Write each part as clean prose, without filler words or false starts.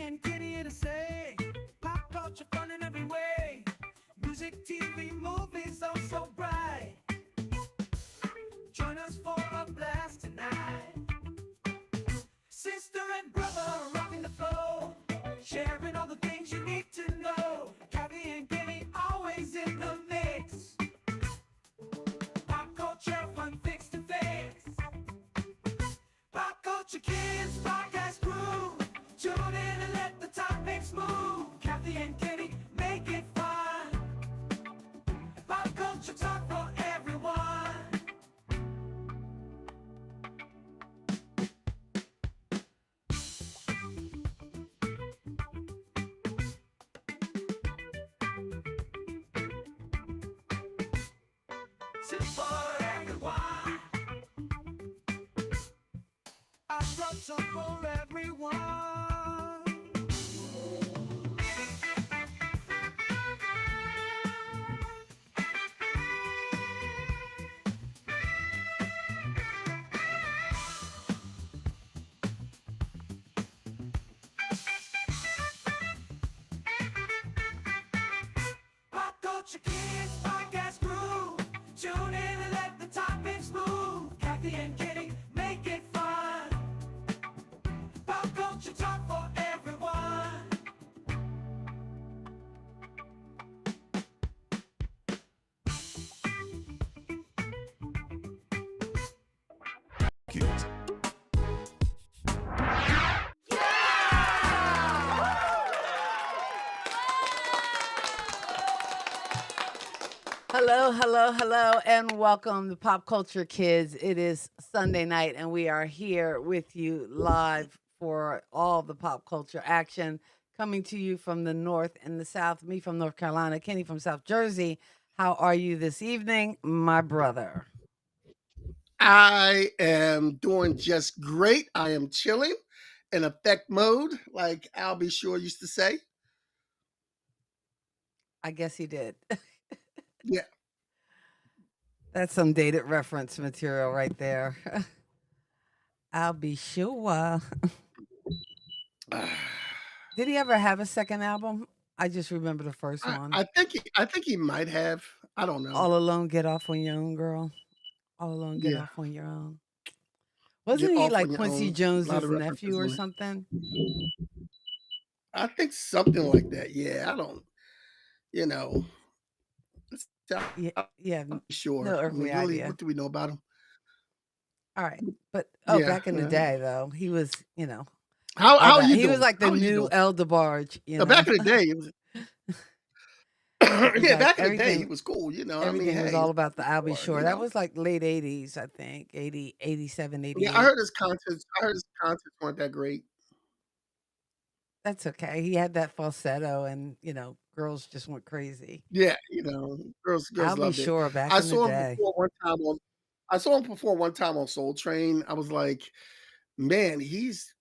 and Kitty here to say pop culture fun in every way. Music, TV, movies, oh so bright. Join us for a blast tonight. Sister and brother rocking the flow, sharing all the things you need to know. Kathy and Kenny always in the mix. Pop culture fun fix to fix. Pop culture kids podcast crew. Tune in and let the topics move. Kathy and Kenny make it fun. Pop culture talk for everyone. Sit for everyone. I brought some for everyone. Pop culture kids podcast crew. Tune in and let the topics move. Kathy and Kenny make it fun. Pop culture talk for everyone. Kids. Hello, hello, hello, and welcome to Pop Culture Kids. It is Sunday night, and we are here with you live for all the pop culture action coming to you from the North and the South. Me from North Carolina, Kenny from South Jersey. How are you this evening, my brother? I am doing just great. I am chilling in effect mode, like Albie Shore used to say. I guess he did. Yeah. That's some dated reference material right there. I'll be sure. Did he ever have a second album? I just remember the first one. I think he might have. I don't know. All Alone, Get Off on Your Own, Girl. All Alone, Get Yeah. Off on Your Own. Get Wasn't he off like on your Quincy own. A lot Jones's of references nephew or on it. something? I think something like that. Yeah, I don't. You know, it's Yeah, sure. no I mean, earthly really, idea. what do we know about him? All right, but Yeah. back in the day though, he was, How all are that. you He doing? was like the How are you new doing? El DeBarge, Now, back in the day, it was. It was Yeah, like back in the day, he everything. was cool. You know, I mean, Everything was hey, all about the Albie or, Shore. you That know. was like late 80s, I think. 80, 87, Yeah, 88. I heard his concerts. Weren't that great. That's okay. He had that falsetto and, girls just went crazy. Yeah, you know, girls Albie loved it. Shore back I in the saw him day. perform one time on I saw him perform one time on Soul Train. I was like, man, he's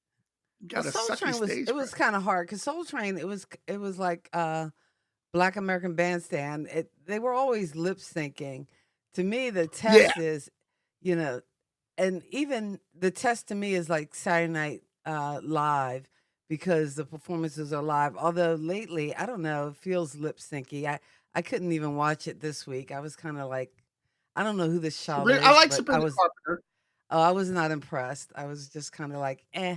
Well, got a Soul sucky Train was stage it was presence. kind of hard because Soul Train it was like Black American Bandstand. They were always lip syncing. To me, the Yeah, test is, you know, and even the test to me is like Saturday Night Live because the performances are live. Although lately, I don't know, it feels lip syncy. I couldn't even watch it this week. I was kind of like, I don't know who this child I is, like but Sabrina Carpenter. I was not impressed. I was just kind of like, eh.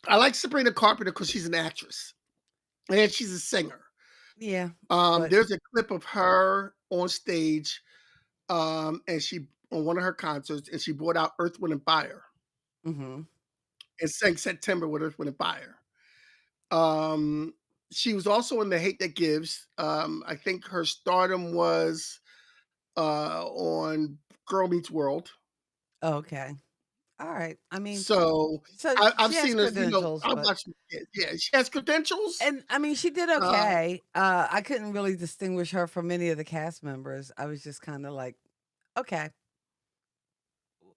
I like Sabrina Carpenter because she's an actress and she's a singer. Yeah, but There's a clip of her on stage, and she on one of her concerts, and she brought out Earth, Wind, and Fire hmm and sang September with Earth, Wind, and Fire. Um, she was also in The Hate That Gives. I think her stardom was on Girl Meets World. okay, all right. I mean, So so I've she has seen her, credentials, I've but watched, yeah, she has credentials. and I mean, she did Uh, okay. I couldn't really distinguish her from any of the cast members. I was just kind of like, okay,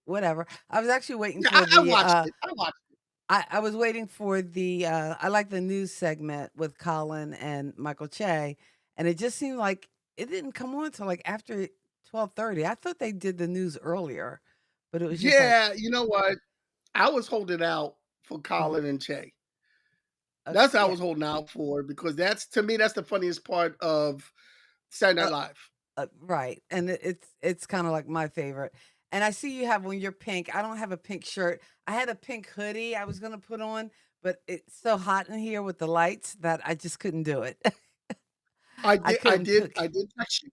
whatever. I was actually waiting yeah, for I the watched it. I watched it. I was waiting for the I like the news segment with Colin and Michael Che, and it just seemed like it didn't come on till like after 12:30. I thought they did the news earlier, but it was just like, Yeah, you know what? I was holding out for mhm. Colin and Che. That's what I Yeah. was holding out for because that's to me that's the funniest part of Saturday Night Uh, Live. right. And it's kind of like my favorite. And I see you have when you're pink. I don't have a pink shirt. I had a pink hoodie I was gonna put on, but it's so hot in here with the lights that I just couldn't do it. I I did I couldn't did put. I did text you.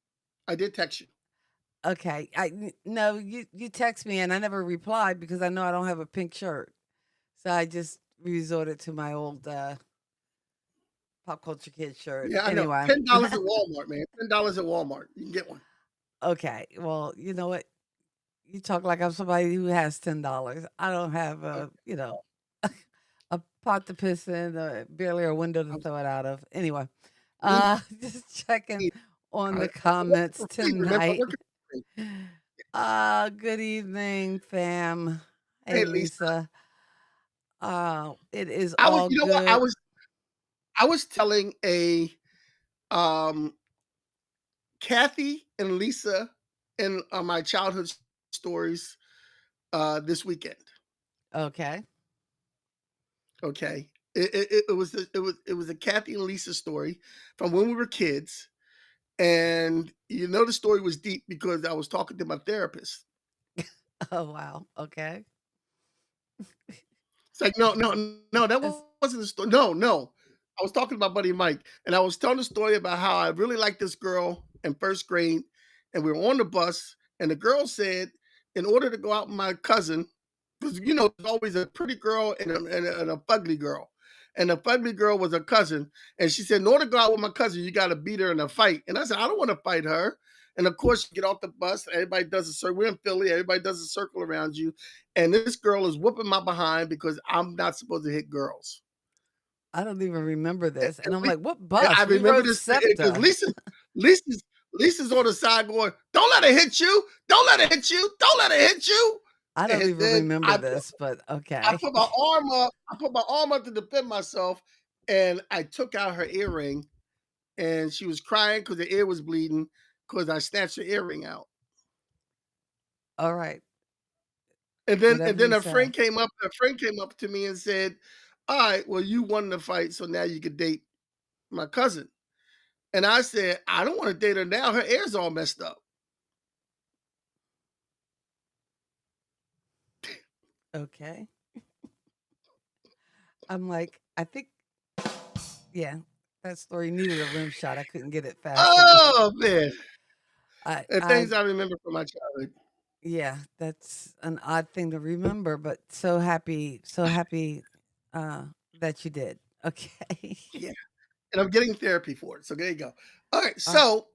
I did text you. Okay. No, you text me and I never replied because I know I don't have a pink shirt. So I just resorted to my old pop culture kid shirt. Yeah, I know. Anyway. $10 at Walmart, man. $10 at Walmart. You can get one. Okay. Well, you know what? You talk like I'm somebody who has $10. I don't have Okay. a pot to piss in, barely a window to I'm throw it out of. Anyway, we just checking need on the I work comments for free, remember? I tonight. work for free. Good evening, fam. Hey, Hey, Lisa. Lisa. It is I was all you know what? I good. was I was telling a um Kathy and Lisa in my childhood stories this weekend. Okay. Okay. It was a Kathy and Lisa story from when we were kids. And the story was deep because I was talking to my therapist. Oh, wow. Okay. It's like, no, no, no, that It's, wasn't the story. No, no. I was talking to my buddy Mike, and I was telling the story about how I really liked this girl in first grade, and we were on the bus, and the girl said, in order to go out with my cousin, because there's always a pretty girl and a fugly girl. And the fugly girl was a cousin. And she said, in order to go out with my cousin, you got to beat her in a fight. And I said, I don't want to fight her. And of course, you get off the bus. Everybody does a circle. We're in Philly. Everybody does a circle around you. And this girl is whooping my behind because I'm not supposed to hit girls. I don't even remember And this. And I'm we, like, what I bus? We remember rode this because SEPTA. Lisa's on the side going, "Don't let her hit you! Don't let her hit you! Don't let her hit you!" I don't And even then remember this, but I okay. put my arm up. I put my arm up to defend myself, and I took out her earring, and she was crying because her ear was bleeding because I snatched her earring out. All right. And then and Whatever then you a say. friend came up. A friend came up to me and said, "All right, well, you won the fight, so now you could date my cousin." And I said, "I don't want to date her now. Her ear's all messed up." Okay. I'm like, I think, yeah, that story needed a rim shot. I couldn't get it fast enough. Oh man, I, the I, things I remember from my childhood. yeah, that's an odd thing to remember, but so happy, uh, that you did. Okay. Yeah, and I'm getting therapy for it. So there you go. All right, All right. so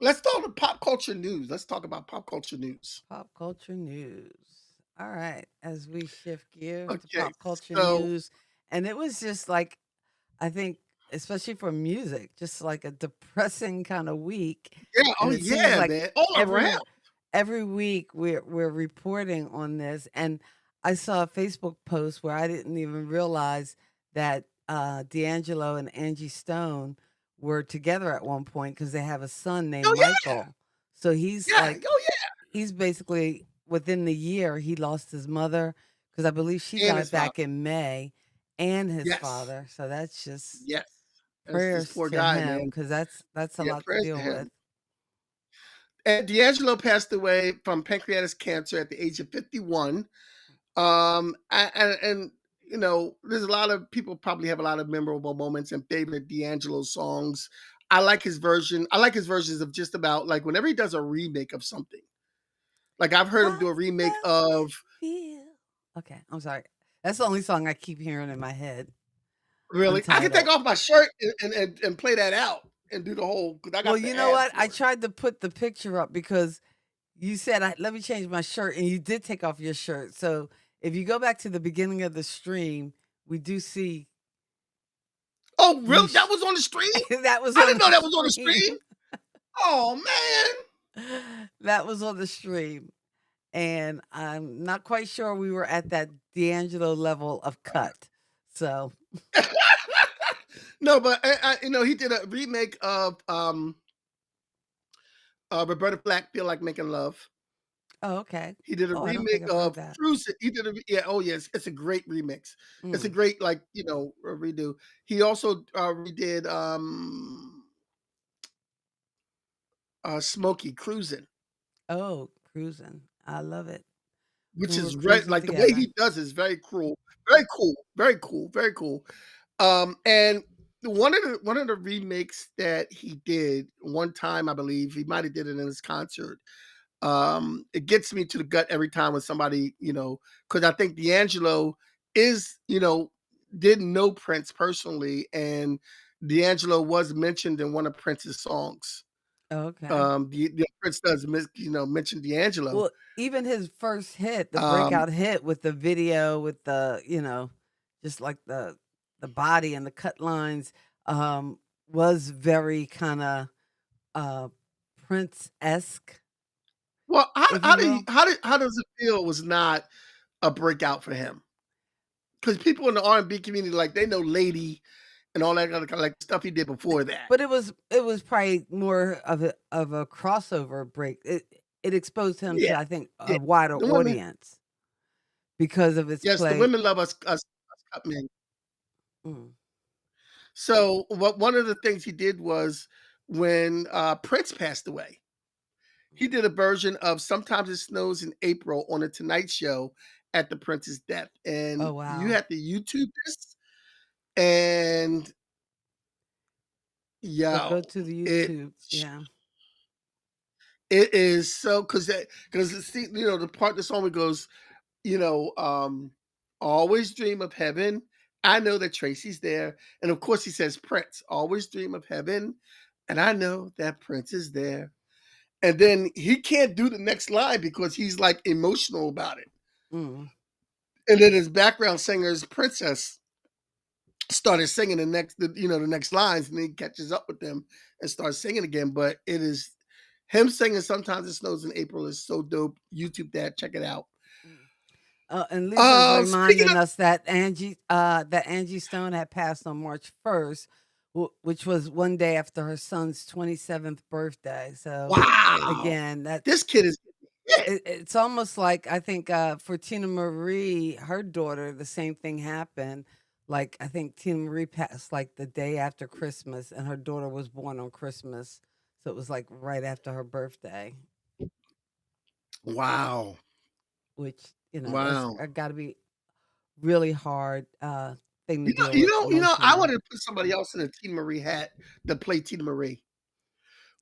let's talk to pop culture news. Let's talk about pop culture news. Pop culture news. All right. As we shift gears to Okay, pop culture so news. And it was just like, I think, especially for music, just like a depressing kind of week. yeah, oh And it seems yeah, like man, all every around. every week we're reporting on this. And I saw a Facebook post where I didn't even realize that D'Angelo and Angie Stone were together at one point because they have a son named Oh yeah, Michael. So he's yeah, like oh yeah, he's basically within the year he lost his mother because I believe she and died his father. back in May, and his Yes, father. So that's just yes. That's this prayers poor to guy, him man. because that's a Yeah, lot to prayers to deal with. him. And D'Angelo passed away from pancreatic cancer at the age of 51. And there's a lot of people probably have a lot of memorable moments and favorite D'Angelo songs. I like his version. I like his versions of just about like whenever he does a remake of something. Like I've heard him I do a remake love of feel. Okay, I'm sorry. That's the only song I keep hearing in my head. really. I can take Untitled. off my shirt and play that out and do the whole because I Well, got you the know ad what? I for it. tried to put the picture up because you said, let me change my shirt, and you did take off your shirt. So if you go back to the beginning of the stream, we do see Oh, you. really? That was on the stream? That was I on didn't the know that was on the stream. stream. Oh man. That was on the stream. And I'm not quite sure we were at that D'Angelo level of cut. So, No, but he did a remake of Roberta Flack, "Feel Like Making Love." Oh, okay. He did a Oh, I don't think remake I've heard of that. Cruising. He did a yeah, oh, yes, it's a great remix. It's a Mm. great, like, redo. He also, redid, Smokey Cruising, Oh, cruising. I love it. which When we're is right cruising like, the way together. he does is very cool. Very cool, very cool, very cool. And one of the remakes that he did one time, I believe, he might have did it in his concert. It gets me to the gut every time when somebody, because I think D'Angelo is, didn't know Prince personally, and D'Angelo was mentioned in one of Prince's songs. Okay. The Prince does, mention D'Angelo. Well, even his first hit, the Um, breakout hit with the video with the, just like the body and the cut lines, was very kinda, uh, Prince-esque, well, if you will. how does it feel was not a breakout for him? Because people in the R&B community, like, they know Lady and all that other kind of like stuff he did before that. But it was probably more of a crossover break. It exposed him Yeah, to, I think, yeah. a wider The women, audience because of its yes, the play. women love us cut men. Mm. So what one of the things he did was when Prince passed away, he did a version of Sometimes It Snows in April on the Tonight Show at the Prince's death. Oh, And you wow. have to YouTube this, and So go yo, to the it YouTube. Yeah. it is so because see, the part of the song where it goes, always dream of heaven. I know that Tracy's there. And of course he says Prince, always dream of heaven. And I know that Prince is there. And then he can't do the next line because he's like emotional about it. Mm. And then his background singer's Princess started singing the next lines, and then he catches up with them and starts singing again. But it is him singing Sometimes It Snows in April is so dope. YouTube that, check it out. Mm. And Lisa's Speaking reminding of us that Angie Stone had passed on March 1st, which was one day after her son's 27th birthday. So wow, again, this kid is hit. it's almost like I think for Tina Marie, her daughter, the same thing happened. Like I think Tina Marie passed like the day after Christmas, and her daughter was born on Christmas, so it was like right after her birthday, Wow. which that's Wow. got to be really hard thing to You know deal you with know you know, I emotionally. wanted to put somebody else in a Tina Marie hat to play Tina Marie.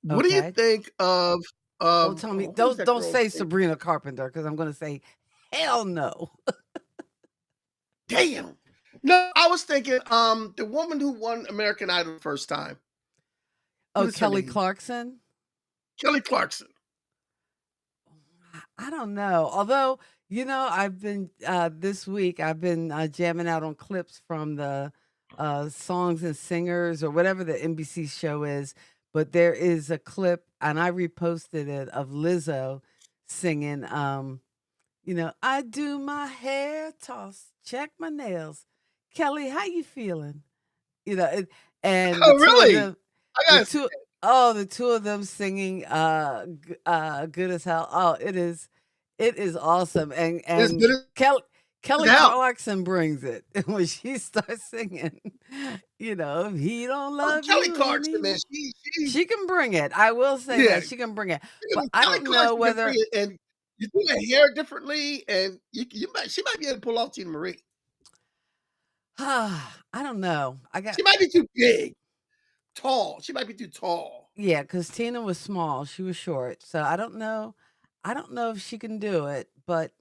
What do you Okay, think of don't tell me, who was that don't girl's say name? Sabrina Carpenter because I'm gonna say hell no. Damn. No, I was thinking, the woman who won American Idol the first time. What Oh, is her Kelly name? Clarkson. Kelly Clarkson. I don't know. Although, I've been this week I've been jamming out on clips from the songs and singers or whatever the NBC show is, but there is a clip and I reposted it of Lizzo singing I do my hair toss, check my nails. Kelly, how you feeling? You know, it, and the Oh, two of really? them, I the gotta see two, that. oh, the two of them singing, good as hell. Oh, it is awesome. And It's and good as Kelly hell. Clarkson brings it when she starts singing. If he don't Oh, love Kelly you Clarkson, man, anymore, she she can bring it. I will say yeah, that she can bring it. But I Kelly don't know Clarkson can bring whether it, and you do her hair differently, and she might be able to pull off Tina Marie. I don't know. I got She might be too big, tall. She might be too tall. Yeah, because Tina was small, she was short, so I don't know if she can do it, but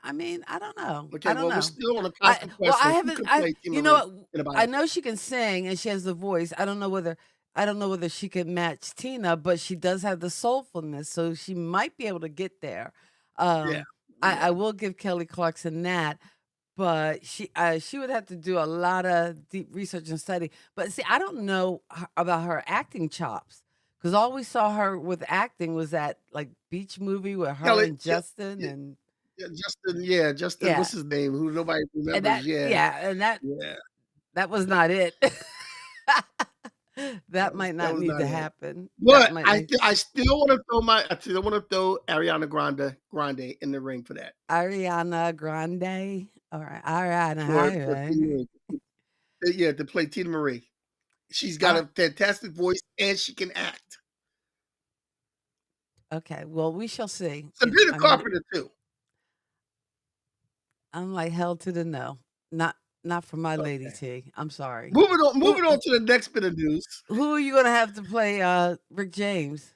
I mean, I don't know, Okay, well, we're know. still on a I constant well, I question. Who haven't could I play Tina you know Marie what? in a I biopic? know she can sing and she has the voice. I don't know whether she could match Tina, but she does have the soulfulness, so she might be able to get there. Yeah, Um, I yeah. will give Kelly Clarkson that, but she would have to do a lot of deep research and study. But see, I don't know about her acting chops because all we saw her with acting was that like beach movie with her Kelly, and Justin yeah, and yeah, Justin, yeah, what's his name? Who nobody and remembers. that Yeah, yeah, and that yeah. that was not it. That might That not was need not to it. happen. That But might not. I still wanna throw Ariana Grande in the ring for that, Ariana Grande. All right. Ariana. for Tina All Marie. Yeah, to play Tina Marie. She's got right. a fantastic voice and she can act. Okay. Well, we shall see. Sabrina I mean, Carpenter too. I'm like hell to the no. Not not for my lady Okay. T. I'm sorry. Who Moving on to the next bit of news. who are you gonna have to play Rick James?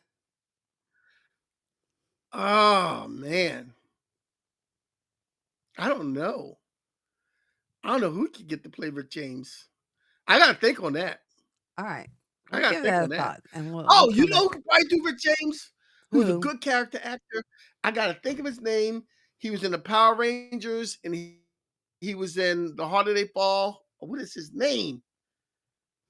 Oh, man. I don't know. I don't know who could get to play Rick James. I gotta think on that. All right. I We'll gotta give think that a on that. thought and we'll Oh, you come know back. who could probably do Rick James? Who's a Who? good character actor? I gotta think of his name. He was in the Power Rangers and he was in The Harder They Fall. What is his name?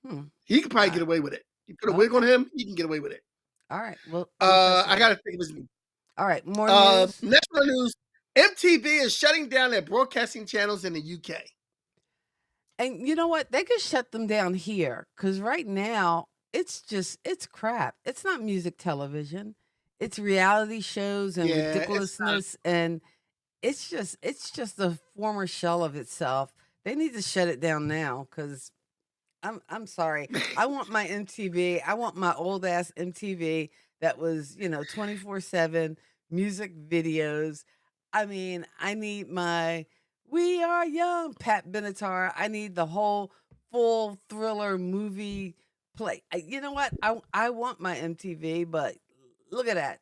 Hmm. He could probably Uh, get away with it. You put a wig on okay. him, he can get away with it. All right. Well, we shall I see. gotta think of his name. All right. More news. Next one news. MTV is shutting down their broadcasting channels in the UK. And you know what? They could shut them down here because right now it's crap. It's not music television. It's reality shows and Yeah, it's not. ridiculousness, and it's just a former shell of itself. They need to shut it down now because I'm sorry. I want my MTV. I want my old ass MTV that was 24/7 music videos. I mean, I need my We Are Young, Pat Benatar. I need the whole full thriller movie play. You know what? I want my MTV, but look at that.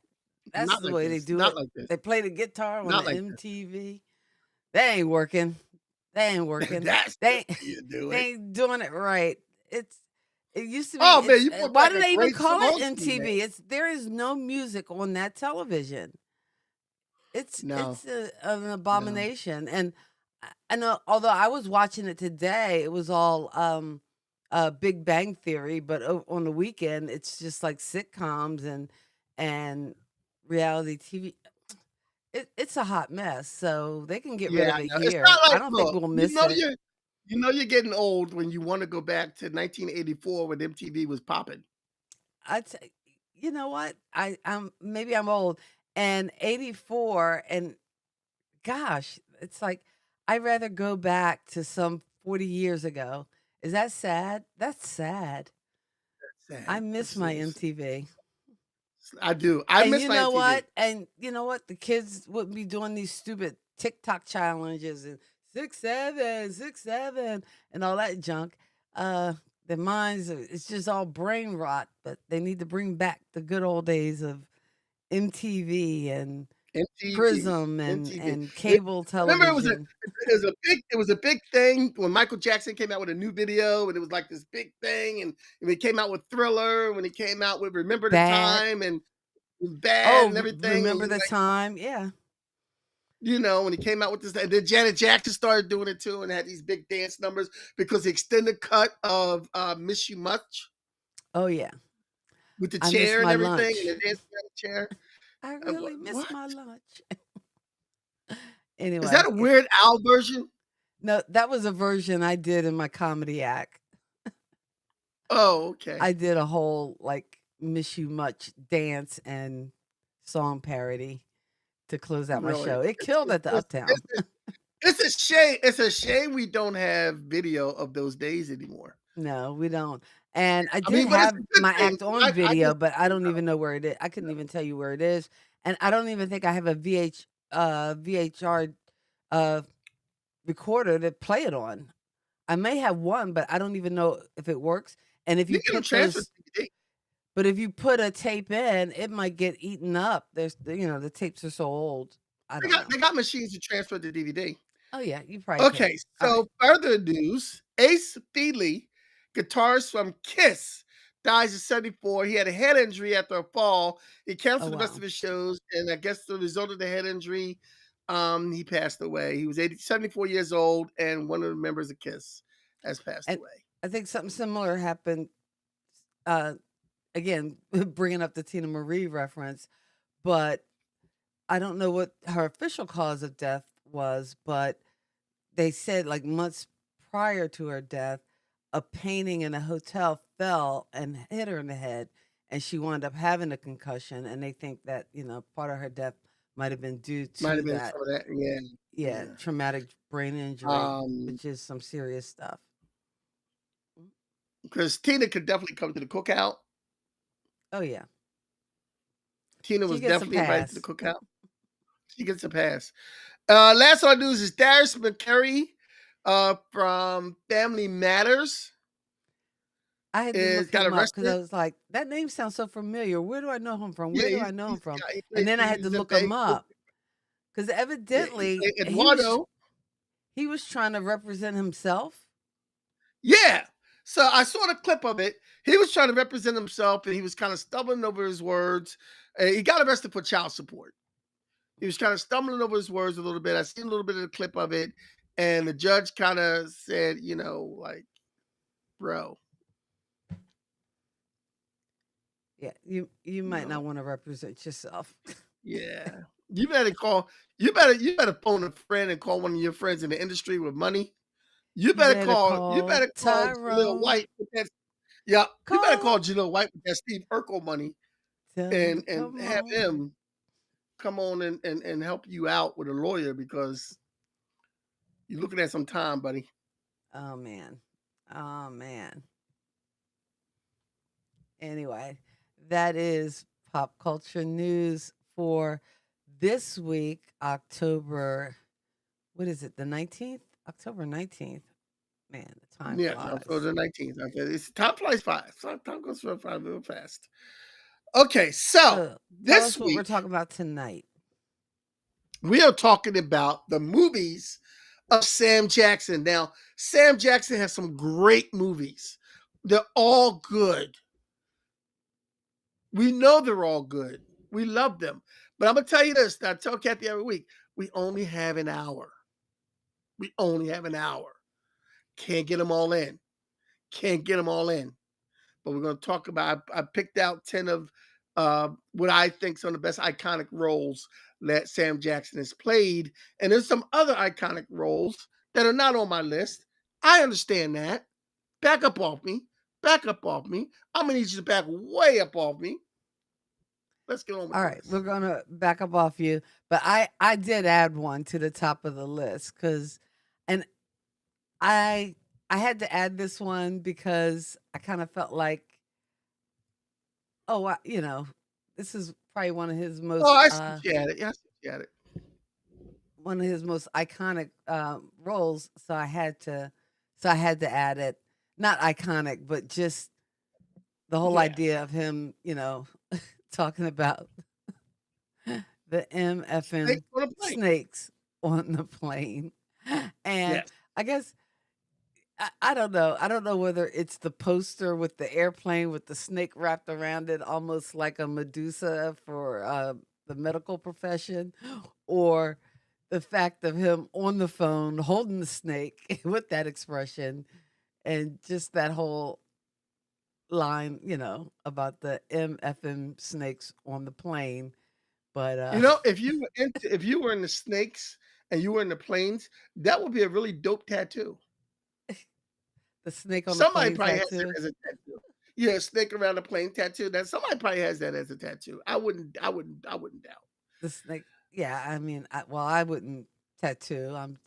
That's Not the like way they this. do Not it. like this. They play the guitar on Not the like this. MTV. They ain't working. They ain't working. That's the They way you do they it. ain't doing it right. It used to be. Oh man, It's you brought why back do a they even great call it song to me, man. MTV? There is no music on that television. It's No, it's an no. abomination. And I know, although I was watching it today, it was all Big Bang Theory, but on the weekend it's just like sitcoms and reality TV. It's a hot mess, so they can get rid Yeah, of I it know. It's here. not I like, don't think look, we'll miss it. you're getting old when you want to go back to 1984 when MTV was popping. I t- you know what? I'm maybe I'm old and 84 and gosh, it's like I'd rather go back to some 40 years ago. Is that sad? That's sad. I Sad. miss It's my so sad. MTV. I do. I And miss you my know MTV. what? And you know what? The kids wouldn't be doing these stupid TikTok challenges and 6'7", 6'7", and all that junk. Uh, their minds, it's just all brain rot. But they need to bring back the good old days of MTV and MTV. Prism and MTV. cable Remember television. it was a big thing when Michael Jackson came out with a new video, and it was like this big thing, and when he came out with Thriller, when he came out with Remember the Bad. Time, and it was Bad Oh, and everything, and remember the time? Yeah. when he came out with this, and then Janet Jackson started doing it too, and had these big dance numbers because the extended cut of "Miss You Much" Oh yeah. with the I miss chair and my everything, and lunch. the dancing on the chair. I What? really miss What? my lunch. Is that Anyway, a Weird Al version? no, that was a version I did in my comedy act. Oh, okay. I did a whole like "Miss You Much" dance and song parody to close out my Really? show. It killed at the Uptown. It's a shame. It's a shame we don't have video of those days anymore. No, we don't. And I I did mean, but it's have a good my thing. act on I video, just, but I don't even know where it is. I couldn't even tell you where it is. And I don't even think I have a VHR uh recorder to play it on. I may have one, but I don't even know if it works. And if you you get them put transferred those to DVD. but if you put a tape in, it might get eaten up. The tapes are so old. I don't know. They got machines to transfer to DVD. Oh yeah, you probably could. Okay, All right. so further news: Ace Frehley, guitarist from Kiss, dies at 74. He had a head injury after a fall. He Oh canceled the rest wow. of his shows, and I guess the result of the head injury, he passed away. He was 74 years old, and one of the members of Kiss has passed And away. I think something similar happened uh again bringing up the Tina Marie reference, but I don't know what her official cause of death was, but they said like months prior to her death, a painting in a hotel fell and hit her in the head, and she wound up having a concussion. And they think that part of her death might have been due Might to have been that, some of that. Yeah, yeah, yeah. traumatic brain injury, Um, which is some serious stuff. Mm. because Tina could definitely come to the cookout. Oh yeah, Tina she was gets a definitely invited to the pass. cookout. She gets a pass. Last on news is Darius McCurry from Family Matters I had to is look got him up because I arrested. was like, that name sounds so familiar. Where do I know him from? Yeah, Where do I know him he's from? the guy. And then I had to He's a look him bank. up because Yeah, he evidently played Eduardo. he was trying to represent himself. Yeah. So I saw the clip of it. He was trying to represent himself, and he was kind of stumbling over his words. He got arrested for child support. He was kind of stumbling over his words a little bit. I seen a little bit of the clip of it, and the judge kind of said, like, bro, Yeah, you you might not know, want to represent yourself. yeah. You better phone a friend and call one of your friends in the industry with money. You better You call better call Jaleel Tyrone. White with that. Yeah, you better Call call him. Jaleel White with that Steve Urkel money Tell him to and come have on. him come on and help you out with a lawyer because you're looking at some time, buddy. Oh man. Oh man. Anyway, that is pop culture news for this week, October. What is it? The 19th? October 19th. Man, the time Yeah, October flies. the 19th. Okay, it's time flies fast. Time goes real fast. Okay, so So tell this us what we're week talking about tonight. we are talking about the movies of Sam Jackson. Now, Sam Jackson has some great movies. They're all good. We know they're all good. We love them. But I'm gonna tell you this. I tell Kathy every week, we only have an hour. We only have an hour. Can't get them all in. Can't get them all in. But we're going to talk about. I picked out 10 of what I think some of the best iconic roles that Sam Jackson has played, and there's some other iconic roles that are not on my list. I understand that. Back up off me. Back up off me. I'm gonna need you to back way up off me. Let's get on with All the right, we're list. gonna back up off you, but I did add one to the top of the list because, and I I had to add this one because I kind of felt like, oh, this is probably Oh, I see you at it. Yeah, I see you at it. one of his most iconic roles. So I had to add it. Not iconic, but just the whole Yeah. idea of him, talking about the Snakes MFN on a plane. snakes on the plane. And Yes. I guess I don't know. I don't know whether it's the poster with the airplane with the snake wrapped around it, almost like a Medusa for the medical profession, or the fact of him on the phone holding the snake with that expression and just that whole line, about the MFM snakes on the plane. But If you were in the snakes and you were in the planes, that would be a really dope tattoo. the snake on the Somebody plane probably has that tattoo. as a tattoo. Yeah, snake around the plane tattoo. That somebody probably has that as a tattoo. I wouldn't doubt. The snake. Yeah, I mean, I wouldn't tattoo. I'm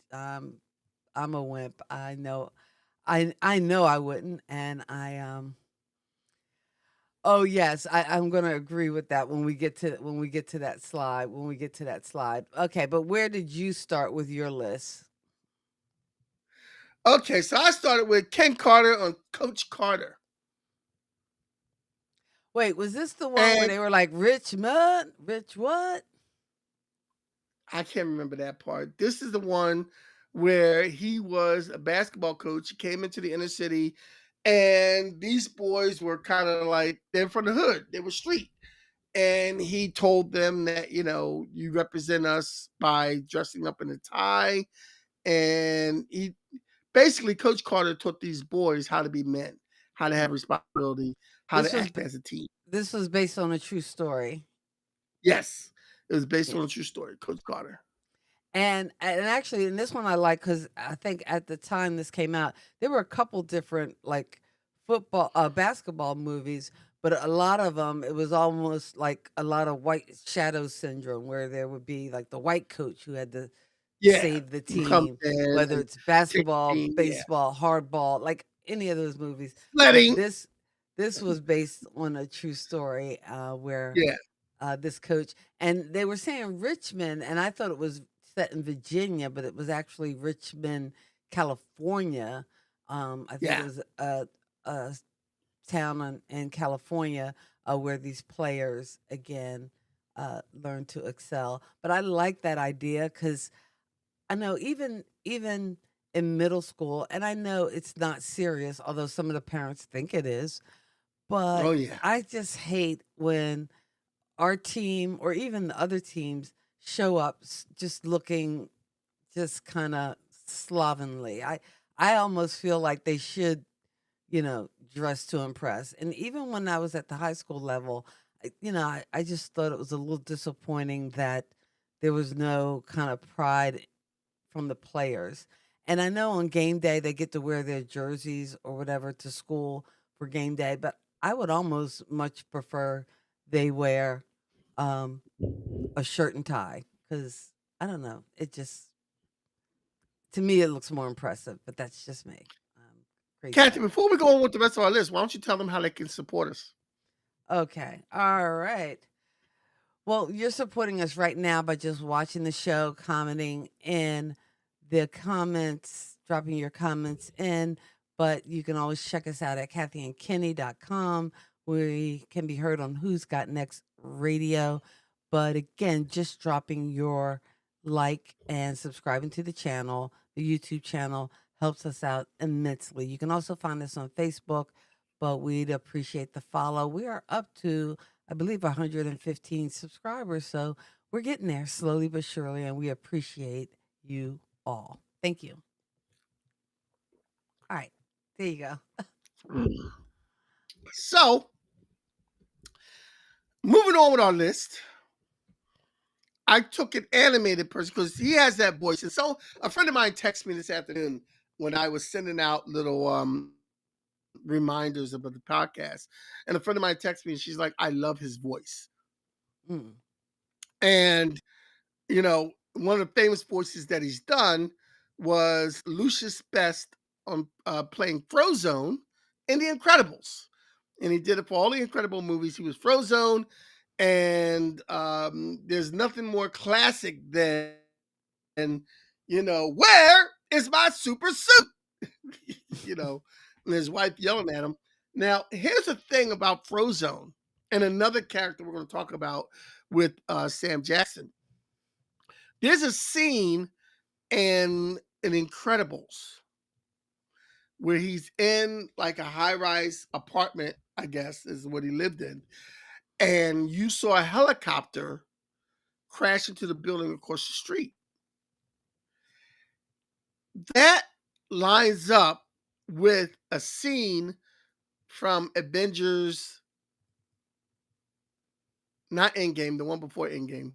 a wimp. I know I wouldn't, and Oh yes, I'm gonna agree with that when we get to that slide. When we get to that slide. Okay, but where did you start with your list? Okay, so I started with Ken Carter on Coach Carter. Wait, was this the one where And they were like rich mud? Rich what? I can't remember that part. This is the one where he was a basketball coach. He came into the inner city, and these boys were kind of like they're from the hood. They were street. And he told them that, you represent us by dressing up in a tie. And he basically, Coach Carter taught these boys how to be men, how to have responsibility, how This to was act b- as a team. this was based on a true story. Yes, it was based Yeah. on a true story, Coach Carter. And actually, in this one I like because I think at the time this came out, there were a couple different like basketball movies, but a lot of them it was almost like a lot of white shadow syndrome, where there would be like the white coach who had to Yeah, save the who comes team, in whether and it's take the basketball, team, yeah. baseball, hardball, like any of those movies. But Sledding, this was based on a true story where yeah, this coach, and they were saying Richmond, and I thought it was set in Virginia, but it was actually Richmond, California. I think it yeah. was a town in California where these players again learn to excel. But I like that idea because I know even in middle school, and I know it's not serious, although some of the parents think it is. Oh, But yeah. I just hate when our team or even the other teams show up just looking just kind of slovenly. I almost feel like they should, dress to impress. And even when I was at the high school level, I just thought it was a little disappointing that there was no kind of pride from the players. And I know on game day they get to wear their jerseys or whatever to school for game day, but I would almost much prefer they wear um, a shirt and tie because I don't know. It just to me it looks more impressive, but that's just me. Crazy Kathy, like that. before we go on with the rest of our list, why don't you tell them how they can support us? Okay. All right. Well, you're supporting us right now by just watching the show, commenting in the comments, dropping your comments in. But you can always check us out at kathyandkenny.com. We can be heard on Who's Got Next Radio. But again, just dropping your like and subscribing to the channel, the YouTube channel, helps us out immensely. You can also find us on Facebook, but we'd appreciate the follow. We are up to I believe 115 subscribers. So we're getting there slowly but surely, and we appreciate you all. Thank you. All right. There you go. So, moving on with our list, I took an animated person because he has that voice. And so, a friend of mine texted me this afternoon when I was sending out little reminders about the podcast. And a friend of mine texted me and she's like, I love his voice. Mm. And, one of the famous voices that he's done was Lucius Best on playing Frozone in The Incredibles. And he did it for all the Incredible movies. He was Frozone. And there's nothing more classic than, where is my super suit? you know, and his wife yelling at him. Now, here's the thing about Frozone and another character we're going to talk about with Sam Jackson. There's a scene in Incredibles where he's in like a high-rise apartment, I guess is what he lived in, and you saw a helicopter crash into the building across the street. That lines up with a scene from Avengers, not Endgame, the one before Endgame,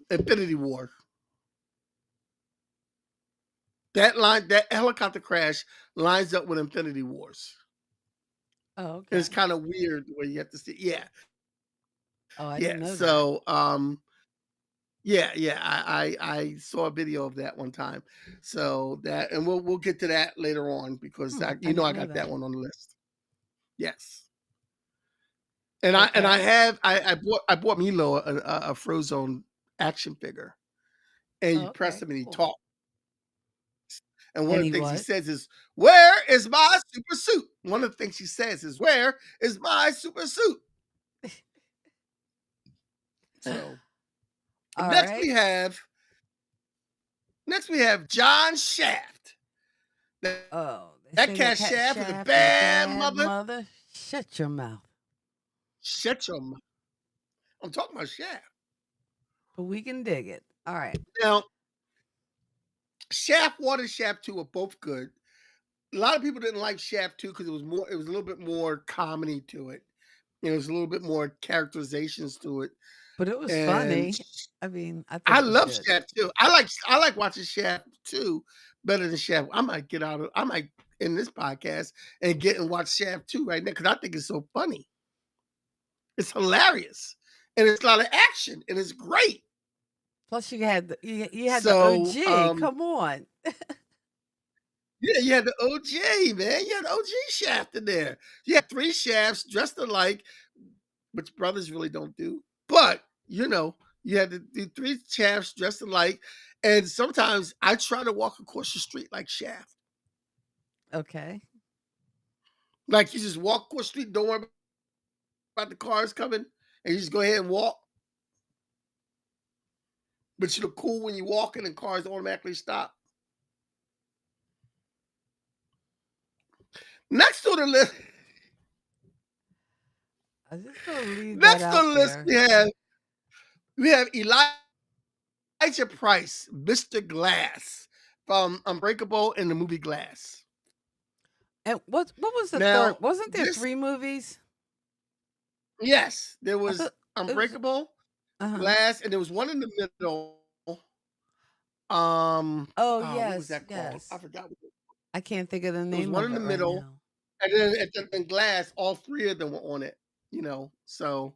Infinity War. That helicopter crash lines up with Infinity Wars. Oh, And it's okay. kind of weird the way you have to see. Yeah, Oh, I yeah. didn't know that. So, yeah. I saw a video of that one time. So that, and we'll get to that later on because I didn't I know got that that. one on the list. Yes. And I Okay. have I bought Milo a Frozone action figure, and Oh, you press okay. him and he Cool. talks. And one And of the he things he what? says is, "Where is my super suit?" One of the things he says is, "Where is my super suit?" So All next we right. have John Shaft. That, Oh, they that say that cat Cat Shaft is a Shaft is a bad bad mother. mother. Shut your mouth. Shut your mouth. I'm talking about Shaft. But we can dig it. All right. Now, Shaft 1 and Shaft 2 are both good. A lot of people didn't like Shaft 2 because it was a little bit more comedy to it. There was a little bit more characterizations to it. But it was and funny. I mean, I thought I it was love good. Shaft too. I like watching Shaft too better than Shaft. I might in this podcast and get and watch Shaft too right now because I think it's so funny. It's hilarious. And it's a lot of action and it's great. Plus, you had the So OG. Come on. yeah, you had the OJ, man. You had the OG Shaft in there. You had three shafts dressed alike, which brothers really don't do. But you had to do three shafts dressed alike. And sometimes I try to walk across the street like Shaft. Okay. Like you just walk across the street, don't worry about the cars coming, and you just go ahead and walk. But you look cool when you walking and cars automatically stop. Next on the list, I'm just gonna leave that next out on the list, there. we have Elijah Price, Mr. Glass from Unbreakable in the movie Glass. And what was the third? Now, Wasn't there this 3 movies? yes, there I was thought it was Unbreakable, uh-huh. Glass, and there was one in the middle. Oh, What was yes, that called? I yes. forgot. I can't think of the There was name one of in it the right middle, now. and then in Glass, all three of them were on it. So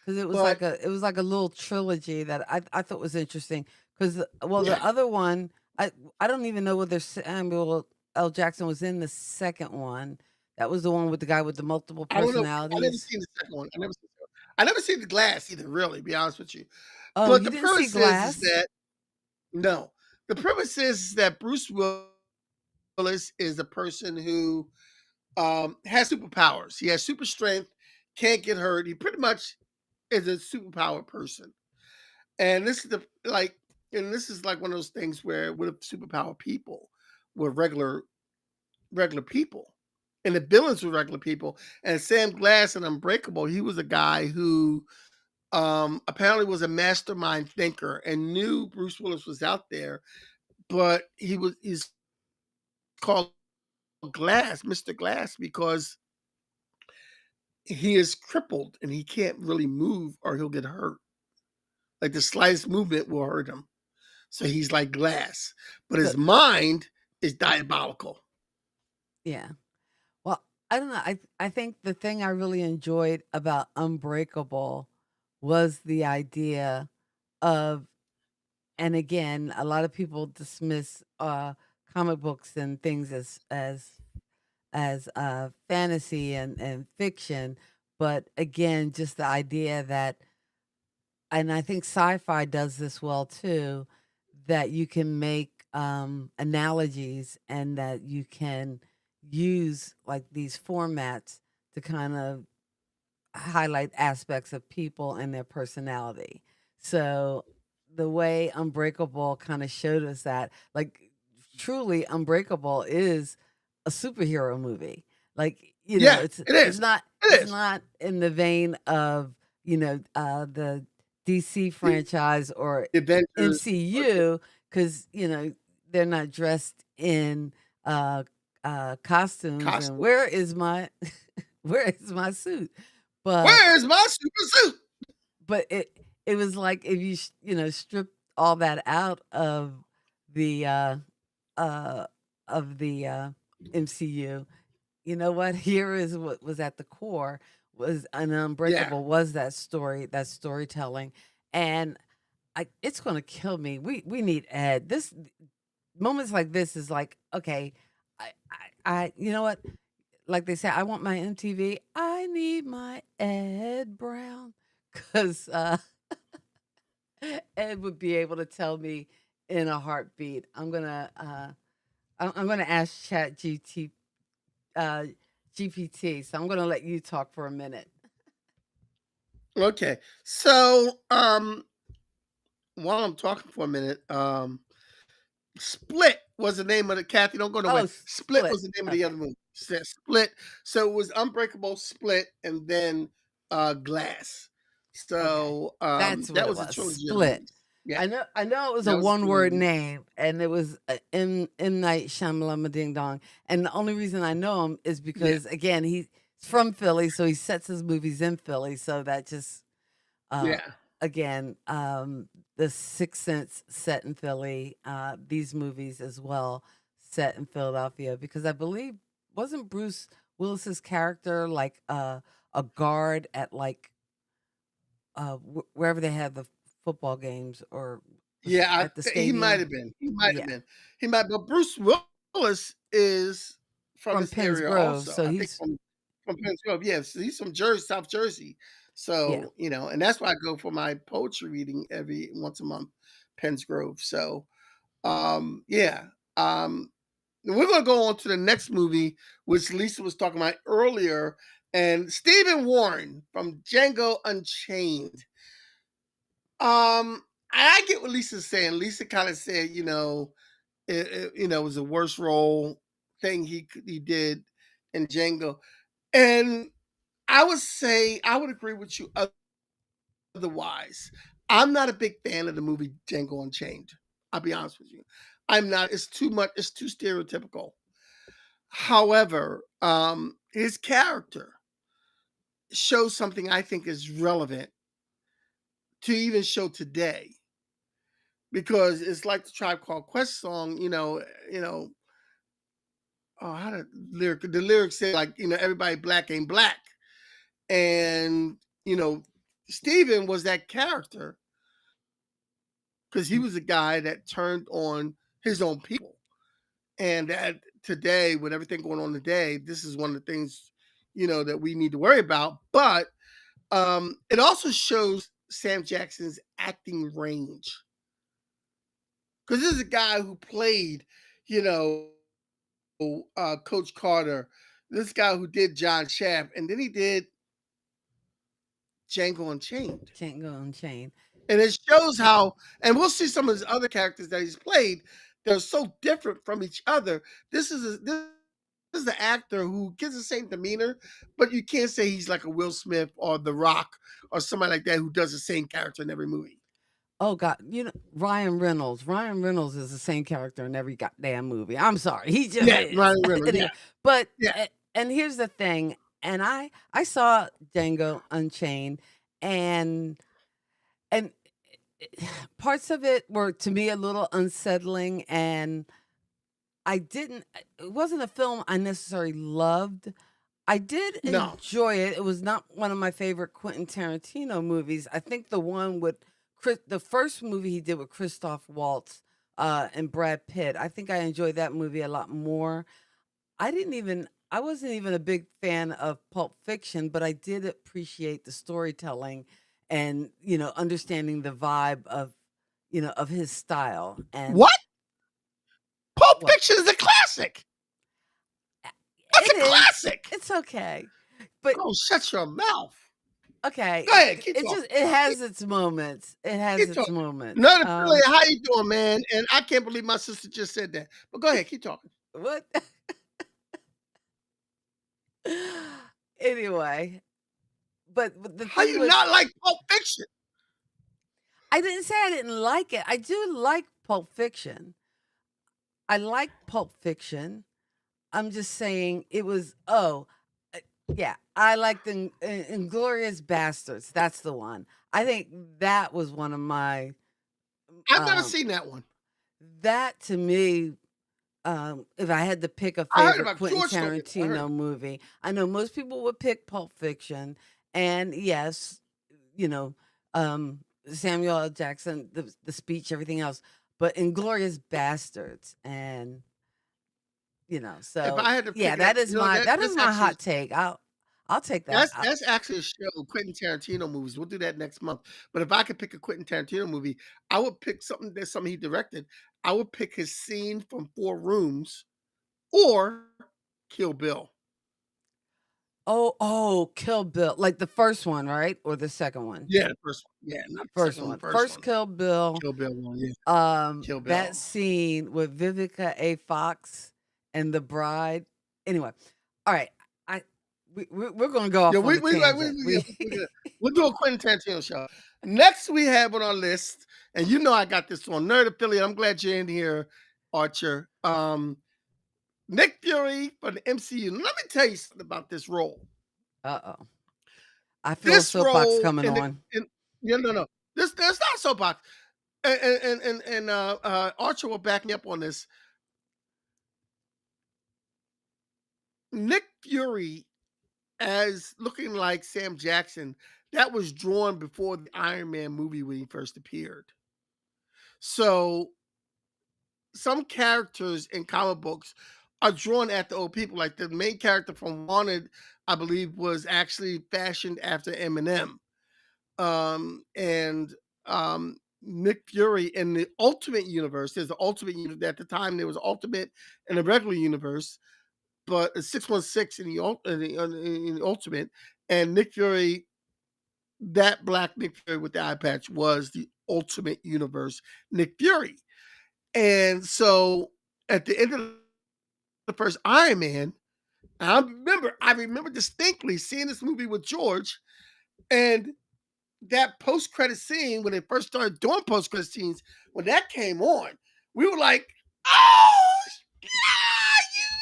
'Cause but it was like a little trilogy that I thought was interesting. Cause well, yeah, the other one, I don't even know whether Samuel L. Jackson was in the second one. That was the one with the guy with the multiple I don't know. I never personalities. seen the second one. I never seen the Glass either. Really, be honest with you. Oh, But you the didn't see premise is Glass? that no, the premise is that Bruce Willis is a person who has superpowers. He has super strength, can't get hurt. He pretty much is a superpower person. And this is like one of those things where with superpower people were regular people. And the villains were regular people. And Sam Glass in Unbreakable, he was a guy who apparently was a mastermind thinker and knew Bruce Willis was out there, but he's called Glass, Mr. Glass, because he is crippled and he can't really move or he'll get hurt. Like the slightest movement will hurt him. So he's like glass, but So his mind is diabolical. yeah. Well, I don't know. I think the thing I really enjoyed about Unbreakable was the idea of, and again, a lot of people dismiss comic books and things as fantasy and fiction, but again, just the idea that, and I think sci-fi does this well too, that you can make analogies and that you can use like these formats to kind of highlight aspects of people and their personality. So the way Unbreakable kind of showed us that, like, truly Unbreakable is a superhero movie. Like, Yeah, it it's is. not It it's is. not in the vein of, the DC The, franchise or the Avengers. MCU because, they're not dressed in costumes and Costume. where is my suit? But Where's my super suit? it was like if you strip all that out the uh uh of the MCU, you know what? Here is what was at the core was an Yeah. Unbreakable was that storytelling, and it's gonna kill me. We need Ed. This moments like this is like okay, you know what? Like they say, I want my MTV. I need my Ed Brown because Ed would be able to tell me in a heartbeat. I'm gonna ask Chat uh, GPT. So I'm gonna let you talk for a minute. Okay. So while I'm talking for a minute, Split was the name of the Kathy. Don't go Oh, nowhere. Split Split. was the name of the Okay, other movie. Split. So it was Unbreakable, Split, and then Glass. okay, So that's what that it was a was. trilogy of Split. movies. Yeah, I know it was a that was a one trilogy of word movies. name, and it was M Night Shyamalan Ding Dong. And the only reason I know him is Yeah. because again he's from Philly, so he sets his movies in Philly. So that just Uh, Yeah. again, The Sixth Sense set in Philly. These movies as well set in Philadelphia because I believe wasn't Bruce Willis's character like a guard at like wherever they had the football games or Yeah, at the he might stadium. have been. He might have Yeah, been. He might, but Bruce Willis is from from this Penns area Grove. also. So I think he's from Penns Grove. Yes, he's from Jersey, South Jersey. yeah. So, and that's why I go for my poetry reading every once a month, Penns Grove. So, yeah. Um, we're gonna go on to the next movie, which Lisa was talking about earlier, and Stephen Warren from Django Unchained. I get what Lisa's saying. Lisa kind of said, it was the worst role thing he did in Django, and I would say I would agree with you otherwise. I'm not a big fan of the movie Django Unchained. I'll be honest with you. I'm not. It's too much. It's too stereotypical. However, his character shows something I think is relevant to even show today because it's like the Tribe Called Quest song. Oh, how did the lyrics say like everybody black ain't black, and you know Steven was that character because he was a guy that turned on his own people, and that today with everything going on today, this is one of the things that we need to worry about. But it also shows Sam Jackson's acting range because this is a guy who played, you know, Coach Carter, this guy who did John Shaft, and then he did Django Unchained. Django Unchained. And it shows how, and we'll see some of his other characters that he's played. They're so different from each other. This is the actor who gets the same demeanor, but you can't say he's like a Will Smith or The Rock or somebody like that who does the same character in every movie. Oh God, Ryan Reynolds. Ryan Reynolds is the same character in every goddamn movie. I'm sorry, he just Yeah, is. Ryan Reynolds. Yeah, Anyway, but yeah. and here's the thing, and I saw Django Unchained, and and parts of it were to me a little unsettling, and I didn't. It wasn't a film I necessarily loved. I did No, enjoy it. It was not one of my favorite Quentin Tarantino movies. I think the one with the first movie he did with Christoph Waltz and Brad Pitt. I think I enjoyed that movie a lot more. I wasn't even a big fan of Pulp Fiction, but I did appreciate the storytelling and, understanding the vibe of his style. And what? Pulp what? Fiction is a classic. That's It a is. classic. It's okay. But Oh, shut your mouth. okay, Go ahead, keep it talking. just it has its moments. It has Keep its talking. moments. None affiliate, how you doing, man? And I can't believe my sister just said that. But go ahead, keep talking. What? Anyway, but the How thing you with not like Pulp Fiction? I didn't say I didn't like it. I do like Pulp Fiction. I like Pulp Fiction. I'm just saying it was yeah, I like the Inglorious Bastards. That's the one. I think that was one of my I've never um seen that one. that to me if I had to pick a I heard favorite about Quentin George told me that. I heard Tarantino movie, I know most people would pick Pulp Fiction, and yes, you know, Samuel L. Jackson, the speech, everything else, but Inglorious Bastards, and if so I had to yeah, pick that, that is that's my actually hot take. I'll take that. that's actually a show, Quentin Tarantino movies. We'll do that next month. But if I could pick a Quentin Tarantino movie, I would pick something he directed. I would pick his scene from Four Rooms or Kill Bill. Oh, Kill Bill, like the first one, right, or the second one? Yeah, the first one. Yeah, not the First second one, the one, first first one. Kill Bill. Kill Bill one, yeah. Kill That Bill. scene with Vivica A. Fox and the bride. Anyway, all right. I we're gonna go Yeah, off on a tangent. we'll do a Quentin Tarantino show. Next, we have on our list, and I got this one, Nerd Affiliate. I'm glad you're in here, Archer. Nick Fury for the MCU. Let me tell you something about this role. Uh-oh. I feel a This soapbox role coming in the on. in Yeah, no, no. This that's not soapbox. And Archer will back me up on this. Nick Fury as looking like Sam Jackson, that was drawn before the Iron Man movie when he first appeared. So some characters in comic books are drawn after old people. Like the main character from Wanted, I believe, was actually fashioned after Eminem. And Nick Fury in the Ultimate Universe, there's the Ultimate Universe. At the time, there was Ultimate and a regular universe, but it's 616 in the Ultimate, and Nick Fury, that black Nick Fury with the eye patch was the Ultimate Universe Nick Fury. And so at the end of the first Iron Man, I remember distinctly seeing this movie with George, and that post-credit scene when they first started doing post-credit scenes, when that came on, we were like, "Oh, yeah, yeah!"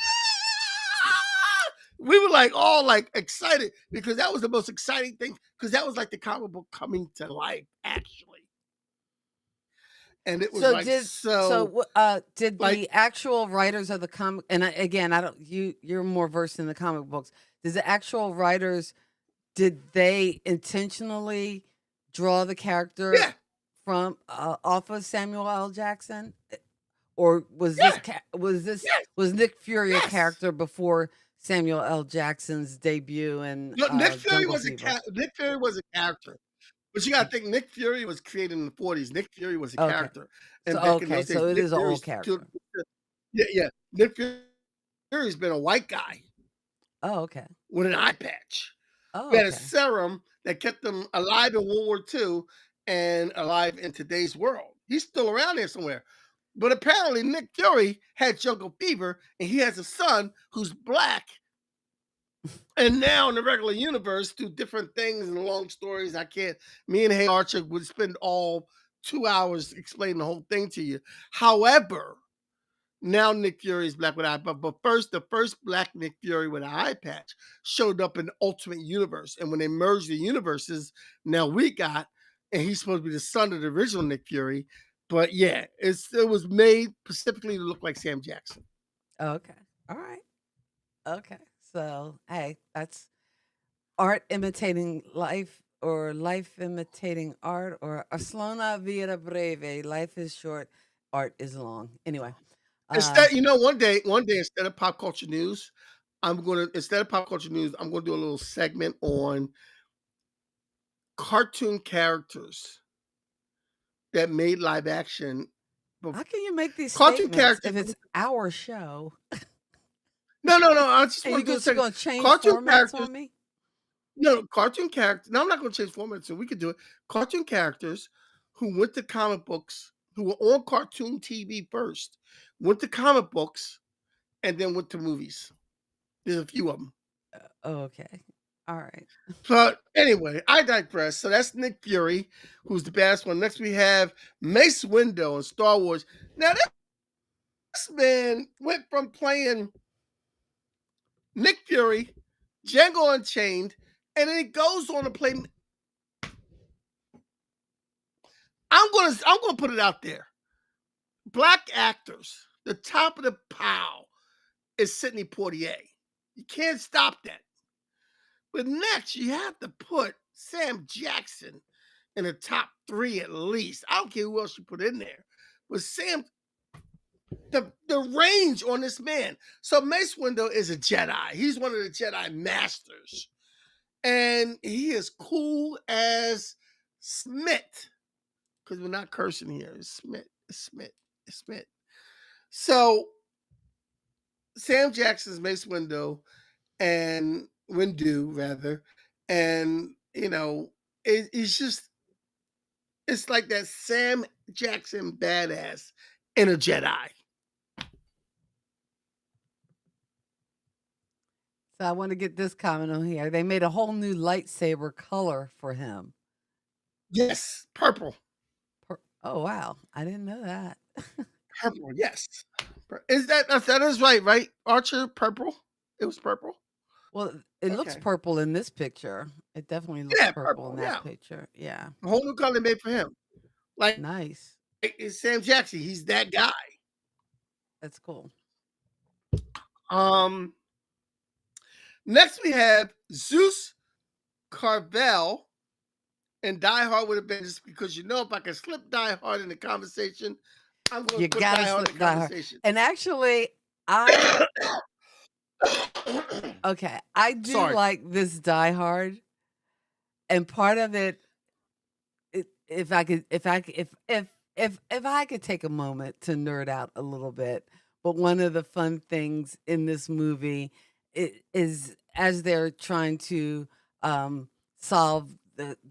We were like all like excited because that was the most exciting thing because that was like the comic book coming to life actually, and it was So like did like the actual writers of the comic, and again, I don't, you're more versed in the comic books. Does the actual writers, did they intentionally draw the character yeah, from off of Samuel L. Jackson? Or was yeah, yes, was Nick Fury a yes. character before Samuel L. Jackson's debut in No, Jungle Fever? Nick Fury was a character. But you gotta think Nick Fury was created in the 40s. Nick Fury was a Okay. character. So And back in those days, so it Nick is an Fury old still character. yeah, yeah. Nick Fury's been a white guy Oh, okay. with an eye patch. Oh, He had a okay. serum that kept him alive in World War II and alive in today's world. He's still around there somewhere. But apparently Nick Fury had jungle fever and he has a son who's black. And now in the regular universe, through different things and long stories, I can't. Me and Hey Archer would spend all 2 hours explaining the whole thing to you. However, now Nick Fury is black with eye, but first, the first black Nick Fury with an eye patch showed up in Ultimate Universe, and when they merged the universes, now we got, and he's supposed to be the son of the original Nick Fury. But yeah, it was made specifically to look like Sam Jackson. Okay. All right. Okay. So, hey, that's art imitating life, or life imitating art, or a slona vita breve. Life is short, art is long. Anyway, uh Instead, one day instead of pop culture news, instead of pop culture news, I'm gonna do a little segment on cartoon characters that made live action. But how can you make these cartoon statements characters, if it's our show no, no, no. I just and want to do a you're second. gonna change Cartoon formats characters, on me? no, cartoon characters. No, I'm not going to change formats, so we could do it. Cartoon characters who went to comic books, who were on cartoon TV first, went to comic books, and then went to movies. There's a few of them. Oh, okay. All right. But anyway, I digress. So that's Nick Fury, who's the best one. Next, we have Mace Windu in Star Wars. Now, this man went from playing Nick Fury, Django Unchained, and then he goes on to play. I'm gonna put it out there. Black actors, the top of the pile is Sidney Poitier. You can't stop that. But next, you have to put Sam Jackson in the top three at least. I don't care who else you put in there. But Sam, the range on this man. So Mace Windu is a Jedi. He's one of the Jedi masters. And he is cool as Smith. Because we're not cursing here. It's Smith. It's Smith. It's Smith. So Sam Jackson's Mace Windu rather, and it's just it's like that Sam Jackson badass in a Jedi. So I want to get this comment on here. They made a whole new lightsaber color for him. Yes, purple, Oh wow, I didn't know that. purple. Yes, is that is right? Right, Archer, purple. It was purple. Well, it looks Okay. purple in this picture. It definitely looks Yeah, purple in purple. that Yeah, picture. Yeah. a whole new color made for him. Like Nice. it's Sam Jackson. He's that guy. That's cool. Um, Next we have Zeus Carvel and Die Hard with a Vengeance because if I can slip Die Hard in the conversation, I'm going You to put gotta Die Hard in slip the Die Hard. conversation. And actually, I okay, I do Sorry. like this Die Hard, and part of it, if I could, if I could take a moment to nerd out a little bit, but one of the fun things in this movie is as they're trying to solve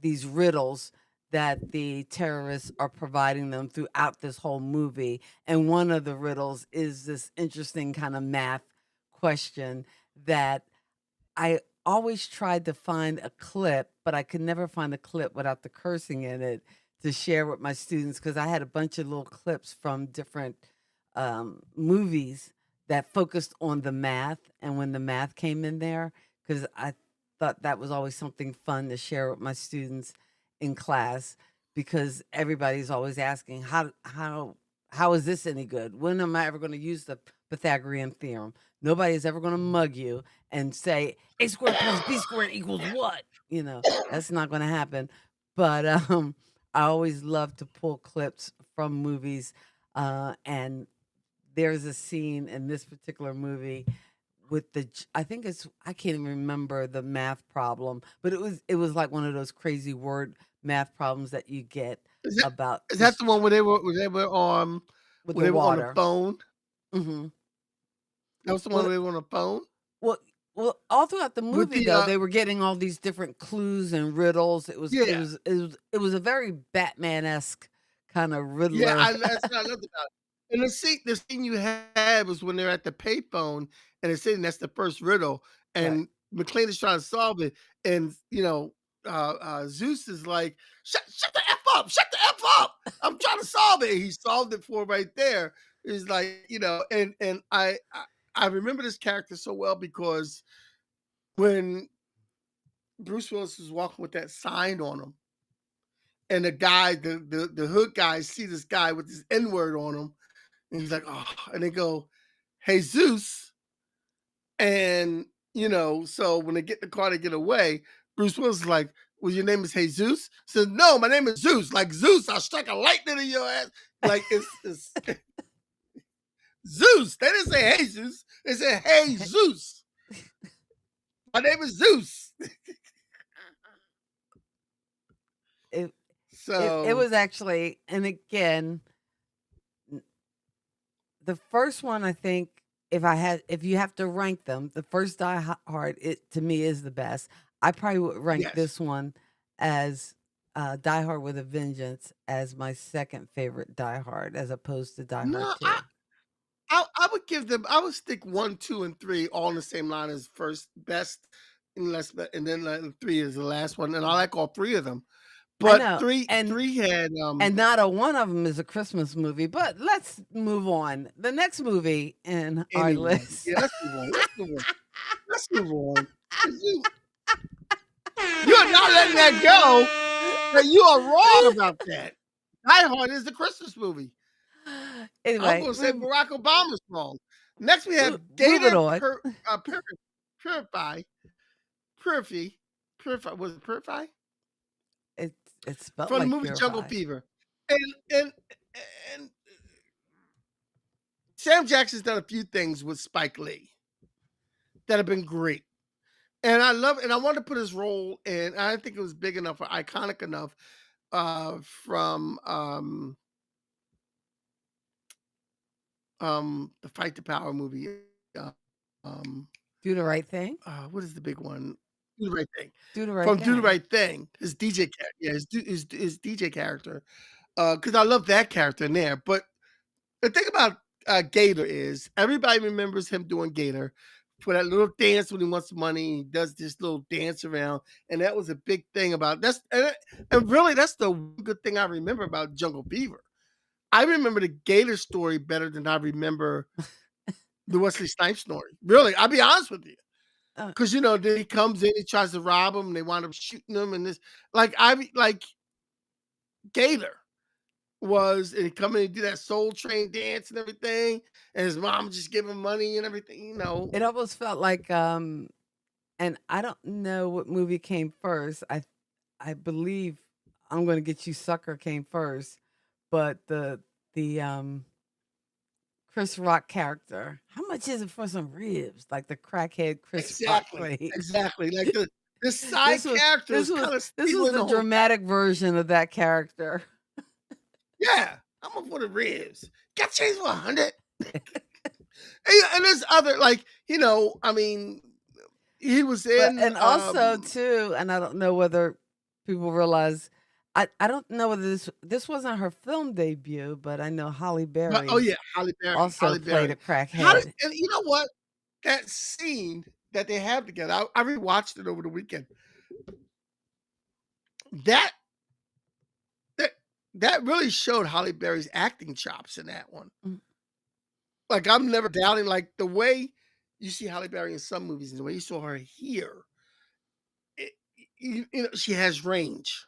these riddles that the terrorists are providing them throughout this whole movie, and one of the riddles is this interesting kind of math question that I always tried to find a clip, but I could never find a clip without the cursing in it to share with my students because I had a bunch of little clips from different movies that focused on the math and when the math came in there, because I thought that was always something fun to share with my students in class because everybody's always asking how is this any good? When am I ever going to use the Pythagorean theorem? Nobody's ever going to mug you and say a squared plus b squared equals what? That's not going to happen. But I always love to pull clips from movies, and there's a scene in this particular movie with I think I can't even remember the math problem, but it was like one of those crazy word math problems that you get Is that about is that the one where with they the were on the water. phone? Hmm. That was the one Well, where they were on the phone Well well, all throughout the with movie, the though, they were getting all these different clues and riddles. yeah. It was a very Batman-esque kinda Yeah, Riddler. that's what I loved about it. And the scene you have is when they're at the payphone and they're saying that's the first riddle, Right. and McClane is trying to solve it, and Zeus is like, shut the F up, shut the F up. I'm trying to solve it. And he solved it for him right there. It's like, and I remember this character so well because when Bruce Willis was walking with that sign on him, and the guy, the hood guys see this guy with this N word on him, and he's like, oh, and they go, "Hey Zeus," and so when they get in the car to get away, Bruce Willis is like, "Well, your name is Jesus?" Says, "No, my name is Zeus. Like Zeus, I'll strike a lightning in your ass." Like it's Zeus. They didn't say "Hey Zeus." They said "Hey Zeus." My name is Zeus. It it So was actually, and again, the first one, I think, if you have to rank them, the first Die Hard, it to me is the best. I probably would rank yes, this one as Die Hard with a Vengeance as my second favorite Die Hard, as opposed to Die Hard no, 2. I would give them. I would stick 1, 2, and 3 all in the same line as first best, and then 3 is the last one. And I like all three of them. I But know, three had and not a one of them is a Christmas movie. But let's move on. The next movie in our anyway. list. Yeah, let's move on. Let's move on. Let's move on. 'Cause you're not letting that go. That you are wrong about that. Die Hard is the Christmas movie. I'm Anyway, going to say Barack Obama's wrong. Next, we have moving Gator on. Purify. Purify. Was it Purify? It's spelled From the like movie Jungle purify. Fever. And Sam Jackson's done a few things with Spike Lee that have been great. And I love and I wanted to put his role in. I didn't think it was big enough or iconic enough from the Fight the Power movie. Uh, um Do the right thing. what is the big one? Do the Right Thing. Do the right From Do the thing. Right Thing, his DJ character. Yeah, his DJ character. Because I love that character in there. But the thing about Gator is everybody remembers him doing Gator for that little dance when he wants money. He does this little dance around, and that was a big thing about and really that's the one good thing I remember about Jungle Fever. I remember the Gator story better than I remember the Wesley Snipes story. Really, I'll be honest with you. Uh, because then he comes in, he tries to rob him, and they wind up shooting him, and this like Gator and he come in and do that Soul Train dance and everything, and his mom just give him money and everything. it almost felt like, and I don't know what movie came first. I believe I'm Gonna Get You Sucker came first, but the Chris Rock character, how much is it for some ribs? Like the crackhead Chris Rock Exactly, played. exactly. Like this side This was character this is was kind of this was stealing the the whole. dramatic version of that character. Yeah, I'm up for the ribs. Got change for 100. And there's other I mean, he was But in and also too, and I don't know whether people realize, I don't know whether this wasn't her film debut, but I know Holly but oh Berry yeah, Halle Berry, also Halle played a Berry. How did crackhead. and you know what? That scene that they have together, I rewatched it over the weekend. That that that really showed Halle Berry's acting chops in that one. Mm, Like I'm never doubting the way you see Halle Berry in some movies and the way you saw her here. It, she has range.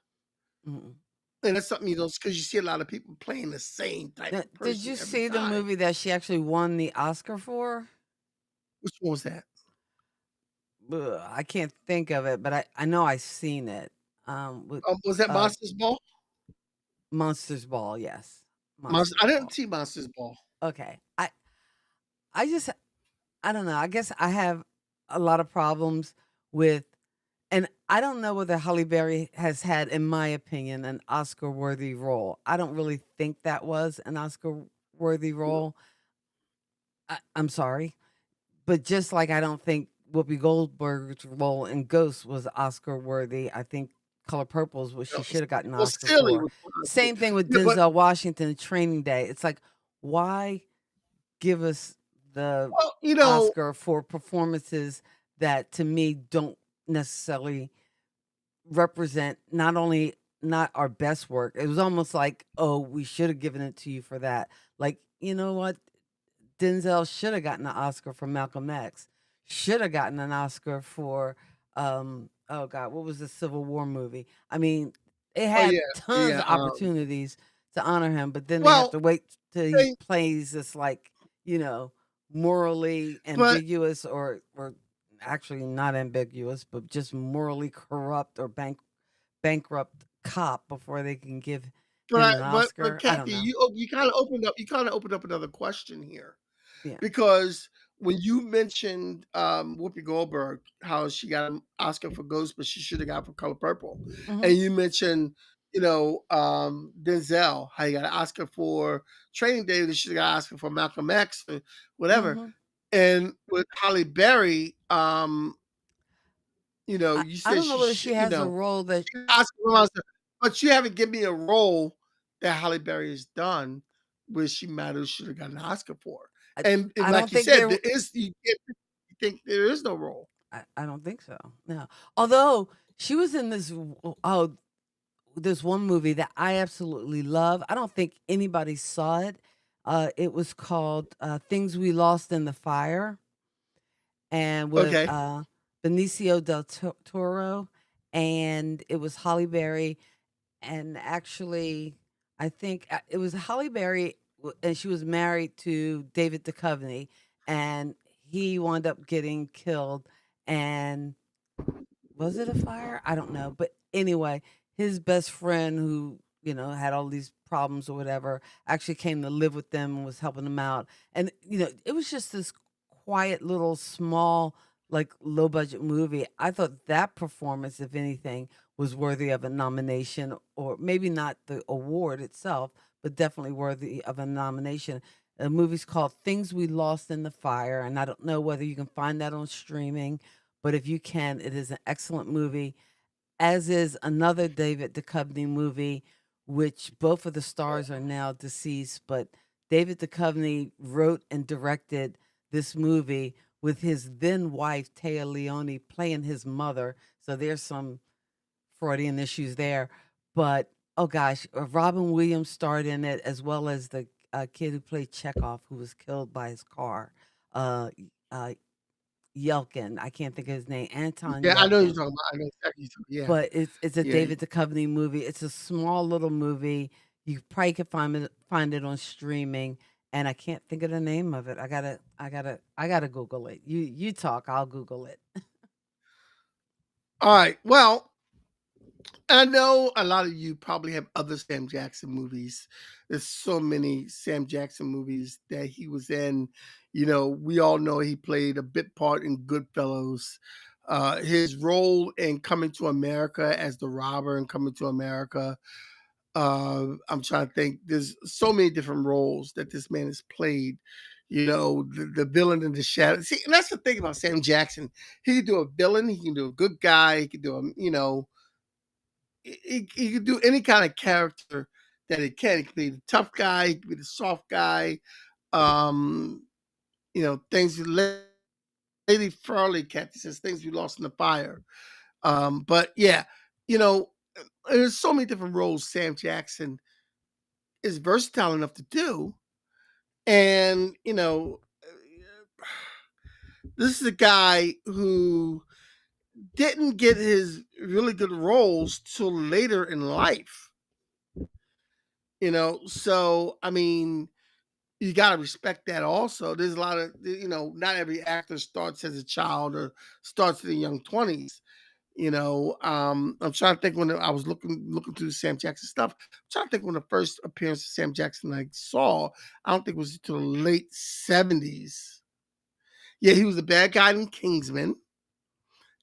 mm. And that's something because you see a lot of people playing the same type Now, of did person you every see the time. movie that she actually won the Oscar for? Which one was that? Ugh, I can't think of it, but I know I've seen it. With Was that uh Monsters Ball? Monsters Ball, yes. Monster Monsters I didn't Ball. see Monsters Ball. Okay. I just I don't know. I guess I have a lot of problems with, and I don't know whether Halle Berry has had, in my opinion, an Oscar worthy role. I don't really think that was an Oscar worthy role. I'm sorry. But just like I don't think Whoopi Goldberg's role in Ghost was Oscar worthy, I think Color Purple is what she should have gotten an Well, Oscar silly for. was one. Same thing with Yeah, but Denzel Washington, Training Day. It's like, why give us the well, Oscar for performances that to me don't necessarily represent not only not our best work. It was almost like, oh, we should have given it to you for that. Like, you know what? Denzel should have gotten an Oscar for Malcolm X. Should have gotten an Oscar for oh God, what was the Civil War movie? I mean, it oh had yeah, tons yeah. of opportunities to honor him, but then they have Well, to wait till he they, plays this, like, you know, morally but ambiguous, or actually not ambiguous, but just morally corrupt or bankrupt cop before they can give him an but Oscar. I don't Kathy, know. you kind of opened up another question here. Yeah. Because when you mentioned Whoopi Goldberg, how she got an Oscar for Ghost, but she should have got for Color Purple, Hmm. and you mentioned, Denzel, how he got an Oscar for Training Day, they should have got an Oscar for Malcolm X or whatever. Hmm. And with Halle Berry, you I said don't know she whether should, she has a role that she got an Oscar for Oscar, but you haven't given me a role that Halle Berry has done where she might have should have got an Oscar for. I, And I don't like you think said, there. there is you think there is no role. I don't think so. No. Although she was in this one movie that I absolutely love. I don't think anybody saw it. It was called Things We Lost in the Fire, and with Okay. Benicio Toro, and it was Holly Berry, and actually, I think it was Holly Berry, and she was married to David Duchovny, and he wound up getting killed. And was it a fire? I don't know, but anyway, his best friend, who had all these problems or whatever, actually came to live with them and was helping them out. And it was just this quiet little small, like, low budget movie. I thought that performance, if anything, was worthy of a nomination, or maybe not the award itself, but definitely worthy of a nomination. The movie's called Things We Lost in the Fire, and I don't know whether you can find that on streaming, but if you can, it is an excellent movie, as is another David Duchovny movie, which both of the stars are now deceased, but David Duchovny wrote and directed this movie with his then wife, Taya Leone, playing his mother. So there's some Freudian issues there. But oh gosh, Robin Williams starred in it, as well as the kid who played Chekhov, who was killed by his car. Uh, uh, Yelkin. I can't think of his name. Anton Yeah, I know you're Yelkin. talking about. I know exactly you're talking. Yeah, But it's a yeah. David Duchovny movie. It's a small little movie. You probably could find it on streaming, and I can't think of the name of it. I gotta Google it. You talk, I'll Google it. All right. Well, I know a lot of you probably have other Sam Jackson movies. There's so many Sam Jackson movies that he was in. We all know he played a bit part in Goodfellas. His role in Coming to America as the robber in Coming to America. I'm trying to think. There's so many different roles that this man has played. The villain in the shadow. See, and that's the thing about Sam Jackson. He can do a villain. He can do a good guy. He can do he can do any kind of character that he can. He can be the tough guy. He can be the soft guy. Um, things Lady Farley Kathy says things we lost in the fire. But yeah, you know, there's so many different roles Sam Jackson is versatile enough to do. And, this is a guy who didn't get his really good roles till later in life. So I mean, you gotta respect that also. There's a lot of not every actor starts as a child or starts in the young 20s. I'm trying to think when I was looking through Sam Jackson stuff. I'm trying to think when the first appearance of Sam Jackson I saw. I don't think it was until the late 70s. Yeah, he was the bad guy in Kingsman.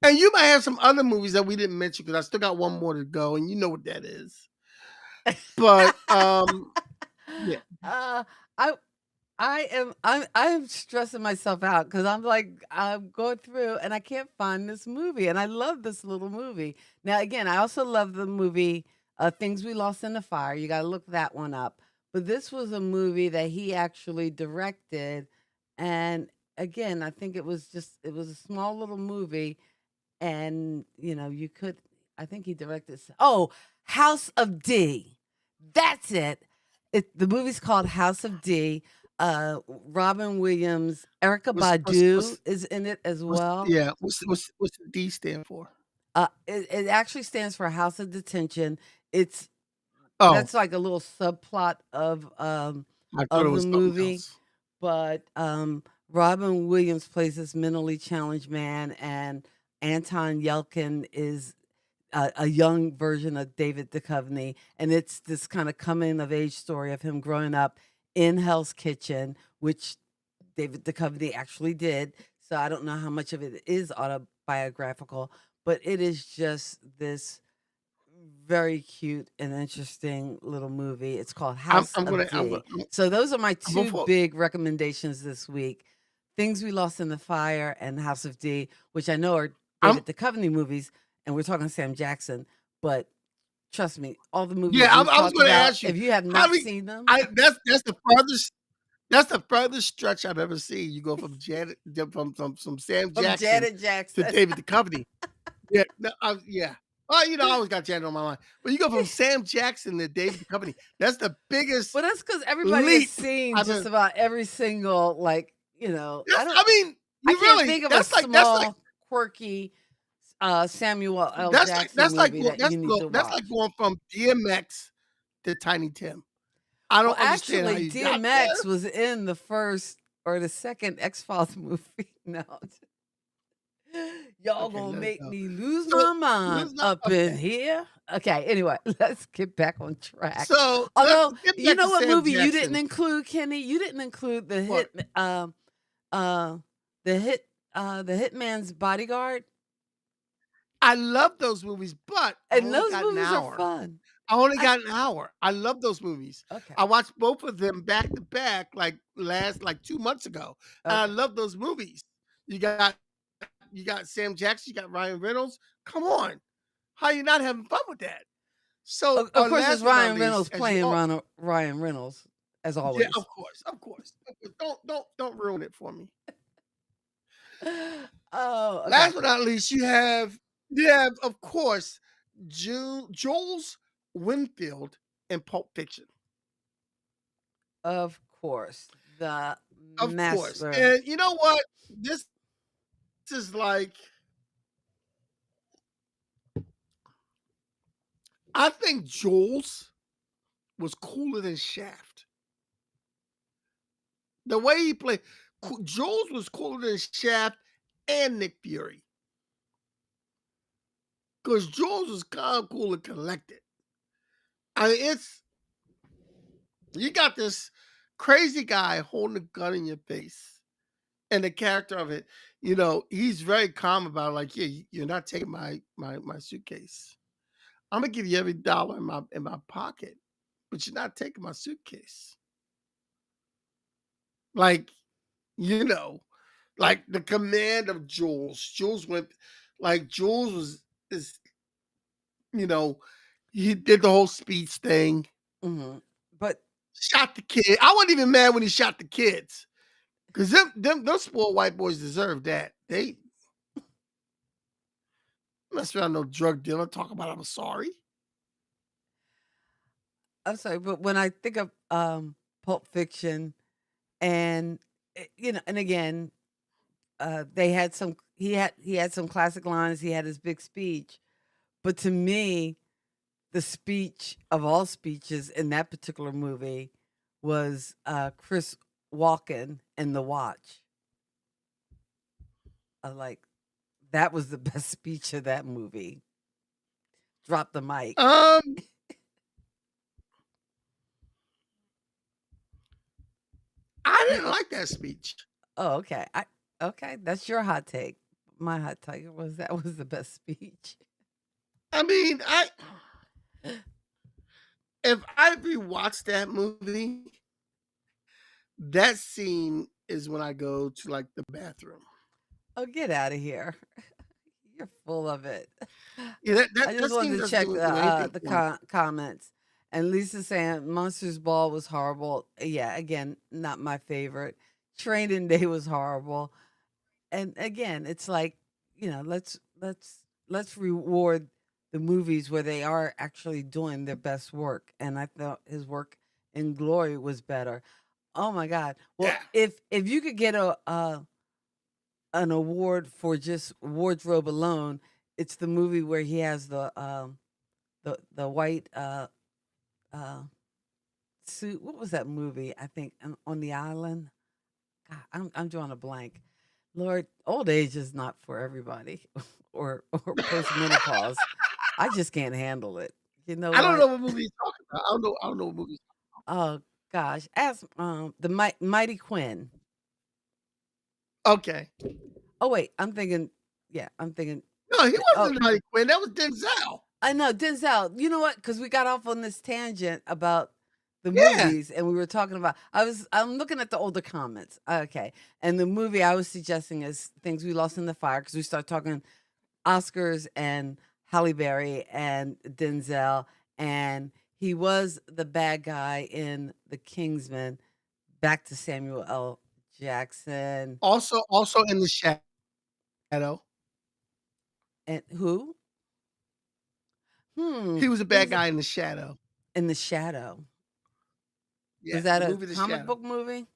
And you might have some other movies that we didn't mention because I still got one more to go, and you know what that is. But yeah. uh, I I'm stressing myself out because I'm like I'm going through and I can't find this movie, and I love this little movie. Now, again, I also love the movie Things We Lost in the Fire. You got to look that one up. But this was a movie that he actually directed, and again, I think it was a small little movie, and you could. I think he directed. Oh, House of D. That's it. The movie's called House of D. Robin Williams, Erica What's what's Badu what's is in it as what's well. yeah, what's the D stand for? It actually stands for House of Detention. It's Oh, That's like a little subplot I thought it of the was something movie, else. but Robin Williams plays this mentally challenged man, and Anton Yelkin is a young version of David Duchovny, and it's this kind of coming of age story of him growing up in Hell's Kitchen, which David Duchovny actually did. So I don't know how much of it is autobiographical, but it is just this very cute and interesting little movie. It's called I'm House I'm of gonna D. So those are my two before big recommendations this week. Things We Lost in the Fire and House of D, which I know are I'm David Duchovny movies, and we're talking Sam Jackson, but trust me, all the movies yeah, we've I was talked gonna about, ask you, if you have how not do you seen them, I that's the furthest stretch I've ever seen. You go from from Sam from Jackson Janet to Jackson. David Duchovny. Yeah, no, yeah. Well, I always got Janet on my mind. But you go from Sam Jackson to David Duchovny. That's the biggest Well, that's because everybody has leap seen I've just ever. about every single, like, I That's don't I mean, I you can't really think of a that's like small, quirky, Samuel L. that's like Jackson that's like movie go- that you need to that's like watch. going from DMX to Tiny Tim. I Well, don't understand how actually, you got there. DMX was in the first or the second X-Files movie. No. Y'all Okay, gonna let it make go. me lose So my mind let's not up in okay. here. Okay, anyway, let's get back on track. So let's Although, get you back know to what Sam movie you didn't Jackson. include, Kenny? You didn't include What? uh the Hitman's Bodyguard. I love those movies, but I And only those got an movies are hour. fun. I only I got an hour. I love those movies. Okay. I watched both of them back to back, like 2 months ago, and I Okay. love those movies. You got you got Sam Jackson, you got Ryan Reynolds. Come on, how you not having fun with that? So, Of course, it's last but not Ryan least, Reynolds as you playing all, Ryan Reynolds, as yeah, always. of course. Don't ruin it for me. Oh, okay. Last but not least, you have of course Jules Winfield in Pulp Fiction. Of course, the Of course. master. And you know what? This is like I think Jules was cooler than Shaft. The way he played, Jules was cooler than Shaft and Nick Fury. Because Jules was calm, cool, and collected. I mean, you got this crazy guy holding a gun in your face, and the character of it, he's very calm about it, like, yeah, you're not taking my suitcase. I'm gonna give you every dollar in my pocket, but you're not taking my suitcase. Like, you know, like the command of Jules. Jules went like Jules was is you know, he did the whole speech thing, Hmm. But shot the kid. I wasn't even mad when he shot the kids. Cause those spoiled white boys deserve that. They mess around no drug dealer talk about I'm sorry. I'm sorry, but when I think of Pulp Fiction, and and again, they had some. He had some classic lines. He had his big speech, but to me, the speech of all speeches in that particular movie was Chris Walken in The Watch. Like that was the best speech of that movie. Drop the mic. Um, I didn't like that speech. Oh, okay. Okay, that's your hot take. My hot take was that was the best speech. I mean, if I rewatch that movie, that scene is when I go to like the bathroom. Oh, get out of here. You're full of it. Yeah, that I that, just that scene wanted to doesn't check do anything the for me. comments. And Lisa saying Monsters Ball was horrible. Yeah, again, not my favorite. Training Day was horrible. And again, it's like, let's reward the movies where they are actually doing their best work. And I thought his work in Glory was better. Oh my God. Well, Yeah. if you could get an award for just wardrobe alone, it's the movie where he has the white uh suit. What was that movie? I think on the island. God, I'm drawing a blank. Lord, old age is not for everybody, or postmenopause. I just can't handle it. You know I don't what? know what movie he's talking about. I don't know what movie. Oh gosh, ask the Mighty Quinn. Okay. Oh wait, I'm thinking. Yeah, I'm thinking. No, he Oh, wasn't Harley Quinn. That was Denzel. I know Denzel. You know what? Because we got off on this tangent about the Yeah. movies, and we were talking about. I'm looking at the older comments. Okay, and the movie I was suggesting is Things We Lost in the Fire, because we start talking Oscars and Halle Berry and Denzel, and he was the bad guy in The Kingsman. Back to Samuel L. Jackson Also in the shadow. and who? He was a He bad was guy in the shadow. in The Shadow. Yeah, Was that the a movie The comic Shadow. book movie?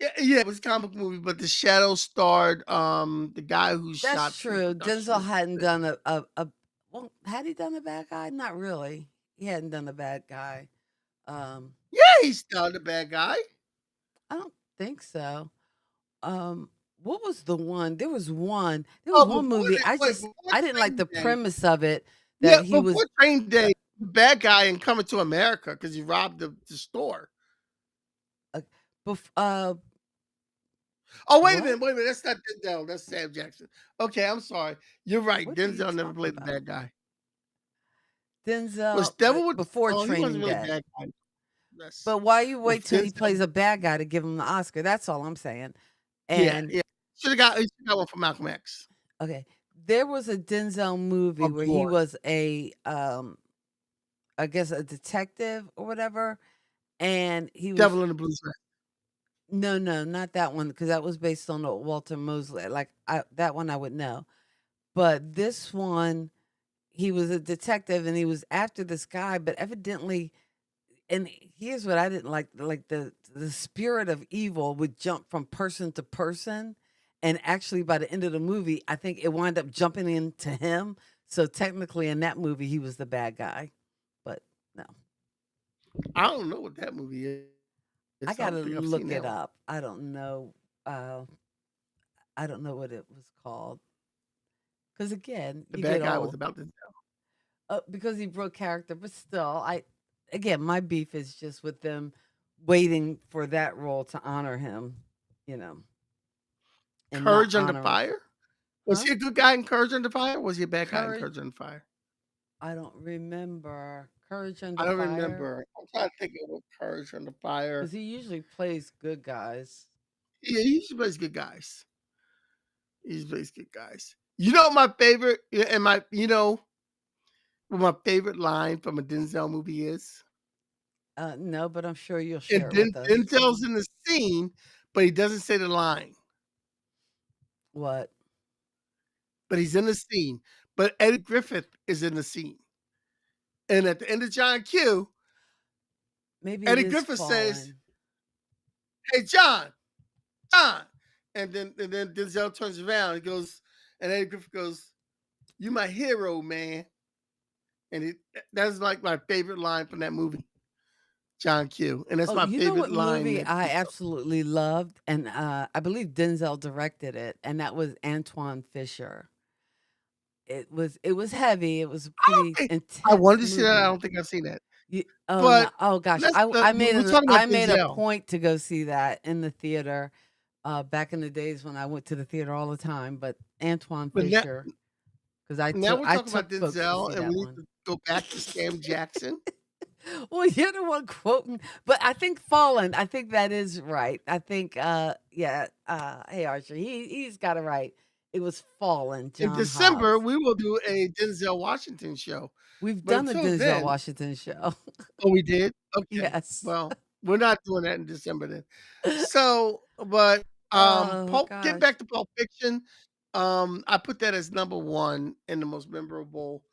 Yeah, it was a comic movie, but the shadow starred the guy who That's shot the true. production Denzel hadn't assistant. done a well, had he done a bad guy? Not really. He hadn't done a bad guy. Um, Yeah, he's not the bad guy. I don't think so. What was the one? There was Oh, one movie. before I didn't like Training the Day. premise of it Yeah, that he before was Training Day, the bad guy in Coming to America because he robbed the store. uh, uh Oh, what? wait a minute. That's not Denzel. That's Sam Jackson. Okay, I'm sorry. You're right. What are you Denzel never talking played the about? bad guy. Was Denzel Devil with before Oh, he Training wasn't really Day. bad guy. That's But why you wait with till he Denzel. plays a bad guy to give him the Oscar? That's all I'm saying. Yeah, And yeah. He should got one for Malcolm X. okay, there was a Denzel movie Of where he Glory. was I guess a detective or whatever, and he was Devil in the Blue Dress. no, no, not that one because that was based on Walter Mosley. Like that one I would know, but this one he was a detective and he was after this guy, but evidently, and here's what I didn't like the spirit of evil would jump from person to person, And actually, by the end of the movie, I think it wound up jumping into him. So technically, in that movie, he was the bad guy. But no, I don't know what that movie is. I I don't gotta think I've seen look that it one. up. Uh, I don't know what it was called. Because again, The you bad get guy was old. about to. Because he broke character, but still, again, my beef is just with them waiting for that role to honor him, you know, and not Courage Under honoring, Fire. Was huh? he a good guy in Courage Under Fire? Or was he a bad guy in Courage. Courage Under Fire? I don't remember Courage I Under don't Fire remember. I'm trying to think of what Courage Under Fire. because he usually plays good guys. Yeah, he usually plays good guys. He usually plays good guys. You know my favorite, and what my favorite line from a Denzel movie is? No, but I'm sure you'll And share it with us. Denzel's in the scene, but he doesn't say the line. What? But he's in the scene. But Eddie Griffith is in the scene. And at the end of John Q, Maybe it Eddie is Griffith says, Fallen. "Hey John, John," and then Denzel turns around. He goes, and Eddie Griffith goes, "You my hero, man." And that's like my favorite line from that movie, John Q. And that's Oh, my you know favorite what line movie that I absolutely loved, and I believe Denzel directed it, and that was Antoine Fisher. It was heavy. It was a I don't pretty think I intense wanted to see that. I movie. don't think I've seen that. Oh no! But Oh gosh! we're talking about I made a Denzel. point to go see that in the theater. Back in the days when I went to the theater all the time, but Antoine But now, Fisher, because I now took we're I talking took about folks to Denzel, see and we that need one. to go back to Sam Jackson. Well, you're the one quoting, but I think Fallen. I think that is right. I think, yeah. Hey Archer, he's got it right. It was Fallen, In John December, Hobbs. we will do a Denzel Washington show. We've But done a until Denzel then, Washington show. oh, we did? Okay. Yes. Well, we're not doing that in December then. So, but Oh Getting gosh. back to Pulp Fiction, I put that as number one in the most memorable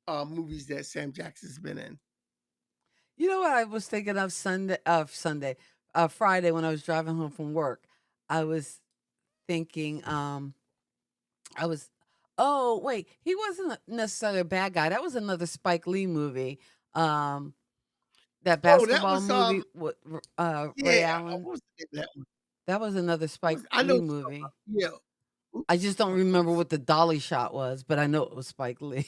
movies that Sam Jackson's been in. You know what I was thinking of Friday when I was driving home from work. I was thinking, I was, oh wait, he wasn't necessarily a bad guy. That was another Spike Lee movie. Um, that Oh, that basketball was movie with Ray yeah. Allen. What was the name of that one? That was another Spike I know Lee what you're talking movie. about. Yeah. I Oops. just don't remember what the dolly shot was, but I know it was Spike Lee.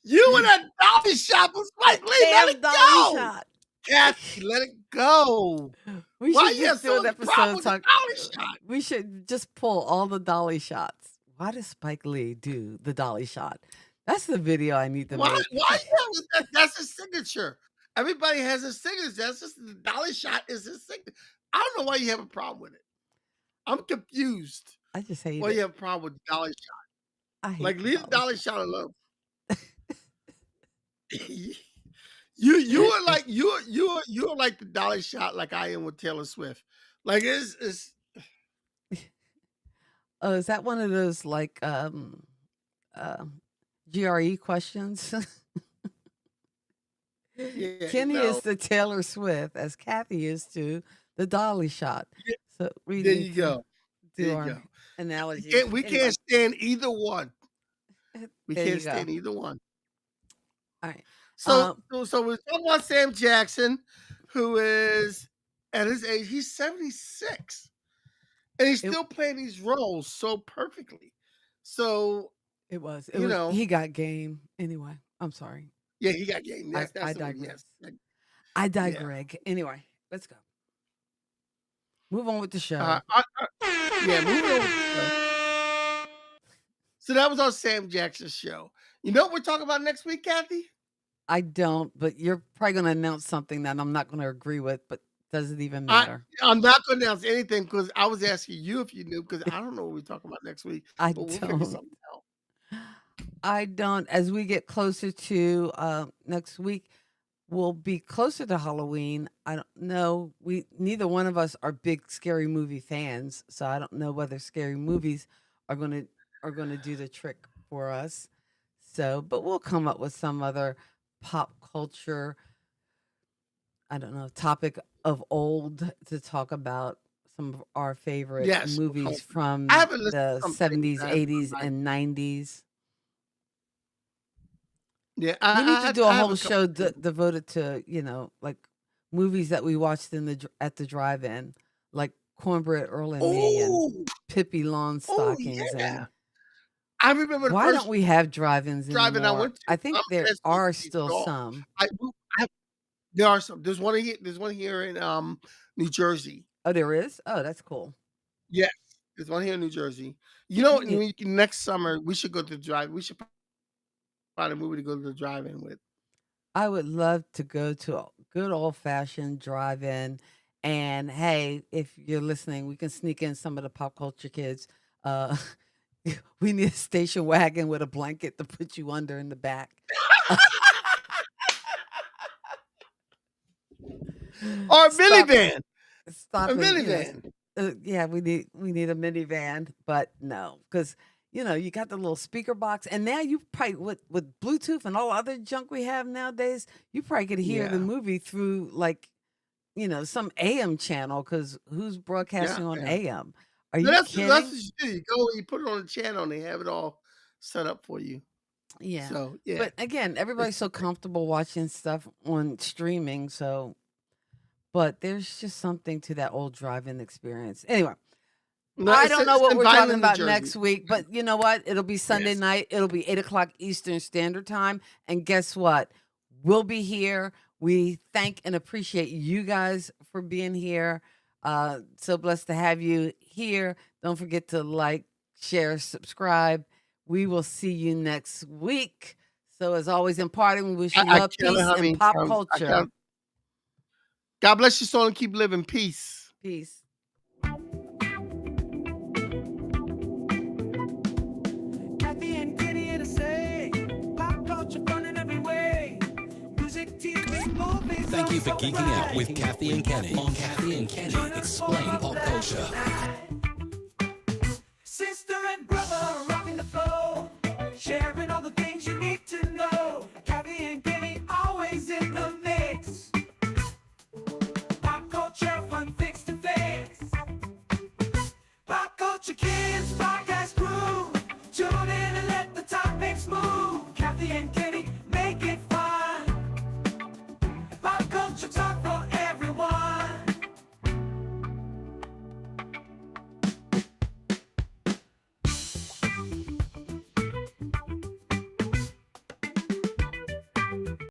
You and that dolly shop was The Spike Lee. Let damn it dolly go. shot. Kathy, let it go. We Why should you have just do so an much problem episode with the talk. dolly shot? We should just pull all the dolly shots. Why does Spike Lee do the dolly shot? That's the video I need to Why make. why you have that's his signature. Everybody has a signature. That's just the dolly shot is his signature. I don't know why you have a problem with it. I'm confused I just hate why you it. have a problem with the dolly shot. I hate Like the leave the dolly dolly shot. shot alone. You are like you are like the dolly shot like I am with Taylor Swift. Like it's Oh, is that one of those like uh, GRE questions? yeah, Kenny is no. to Taylor Swift as Kathy is to the dolly shot. Yeah, So we there need you to go. There do you our go. analogies. We can't Anyway, stand either one. We there you can't go. stand either one. All right. So Um, so we're talking about Sam Jackson, who is at his age, he's 76. And he's it still playing these roles so perfectly. So, it you was know, he got game. Anyway, I'm sorry. yeah, he got game. I That's the one. digress. Yes. I Yeah. digress. Anyway, let's go. Move on with the Uh, show. I, yeah, moving on with the show. So that was our Sam Jackson show. You know what we're talking about next week, Kathy? I don't, but you're probably going to announce something that I'm not going to agree with, but does it even I matter? I'm not going to announce anything because I was asking you if you knew because I don't know what we're talking about next week, I but we'll figure don't. something out. I don't. As we get closer to next week, we'll be closer to Halloween. I don't know. We neither one of us are big scary movie fans, so I don't know whether scary movies are gonna do the trick for us. So, but we'll come up with some other pop culture, I don't know, topic of old to talk about some of our favorite Yes, of movies course. I from haven't listened to the some things. 70s, I haven't 80s, tried. and 90s. Yeah, We need to do a I have whole a couple show things. devoted to, like movies that we watched at the drive-in, like Cornbread Earl and Me and Oh, Pippi oh Longstockings. yeah. And I remember the why don't first we have drive-ins drive-in I anymore? went to. I think I'm there asking are to still it off. some. I there are some. There's one here in New Jersey. Oh, there is? Oh, that's cool. Yes, there's one here in New Jersey. You know, Yeah, next summer we should go to the drive. We should find a movie to go to the drive-in with. I would love to go to a good old-fashioned drive-in. And hey, if you're listening, we can sneak in some of the pop culture kids. Uh, we need a station wagon with a blanket to put you under in the back. Or a Stop, minivan. stop, A and minivan. yeah, we need a minivan, but no, because you got the little speaker box, and now you probably with Bluetooth and all other junk we have nowadays, you probably could hear the Yeah. movie through like some AM channel. Because who's Yeah, broadcasting on yeah. AM? Are No, you that's what kidding? you do. You go and you put it on the channel and they have it all set up for you. Yeah, So yeah, but again, it's everybody's so great. comfortable watching stuff on streaming, so but there's just something to that old drive-in experience. Anyway. No, I don't know it's what in we're talking Vineland, New about Jersey. next week, but you know what? It'll be Sunday Yes. night. It'll be 8 o'clock Eastern Standard Time. And guess what? We'll be here. We thank and appreciate you guys for being here. So blessed to have you here. Don't forget to like, share, subscribe. We will see you next week. So as always, in parting, we wish you I love, count it peace, how and many pop times I culture. count. God bless your soul and keep living. Peace. Peace. Kathy and Kenny in a say, pop culture fun in every way. Music, TV, movies. Thank you for also geeking out with fun. Kathy and Kenny on Kathy and Kenny Join us for Explain a Pop blast Culture. night. Sister and brother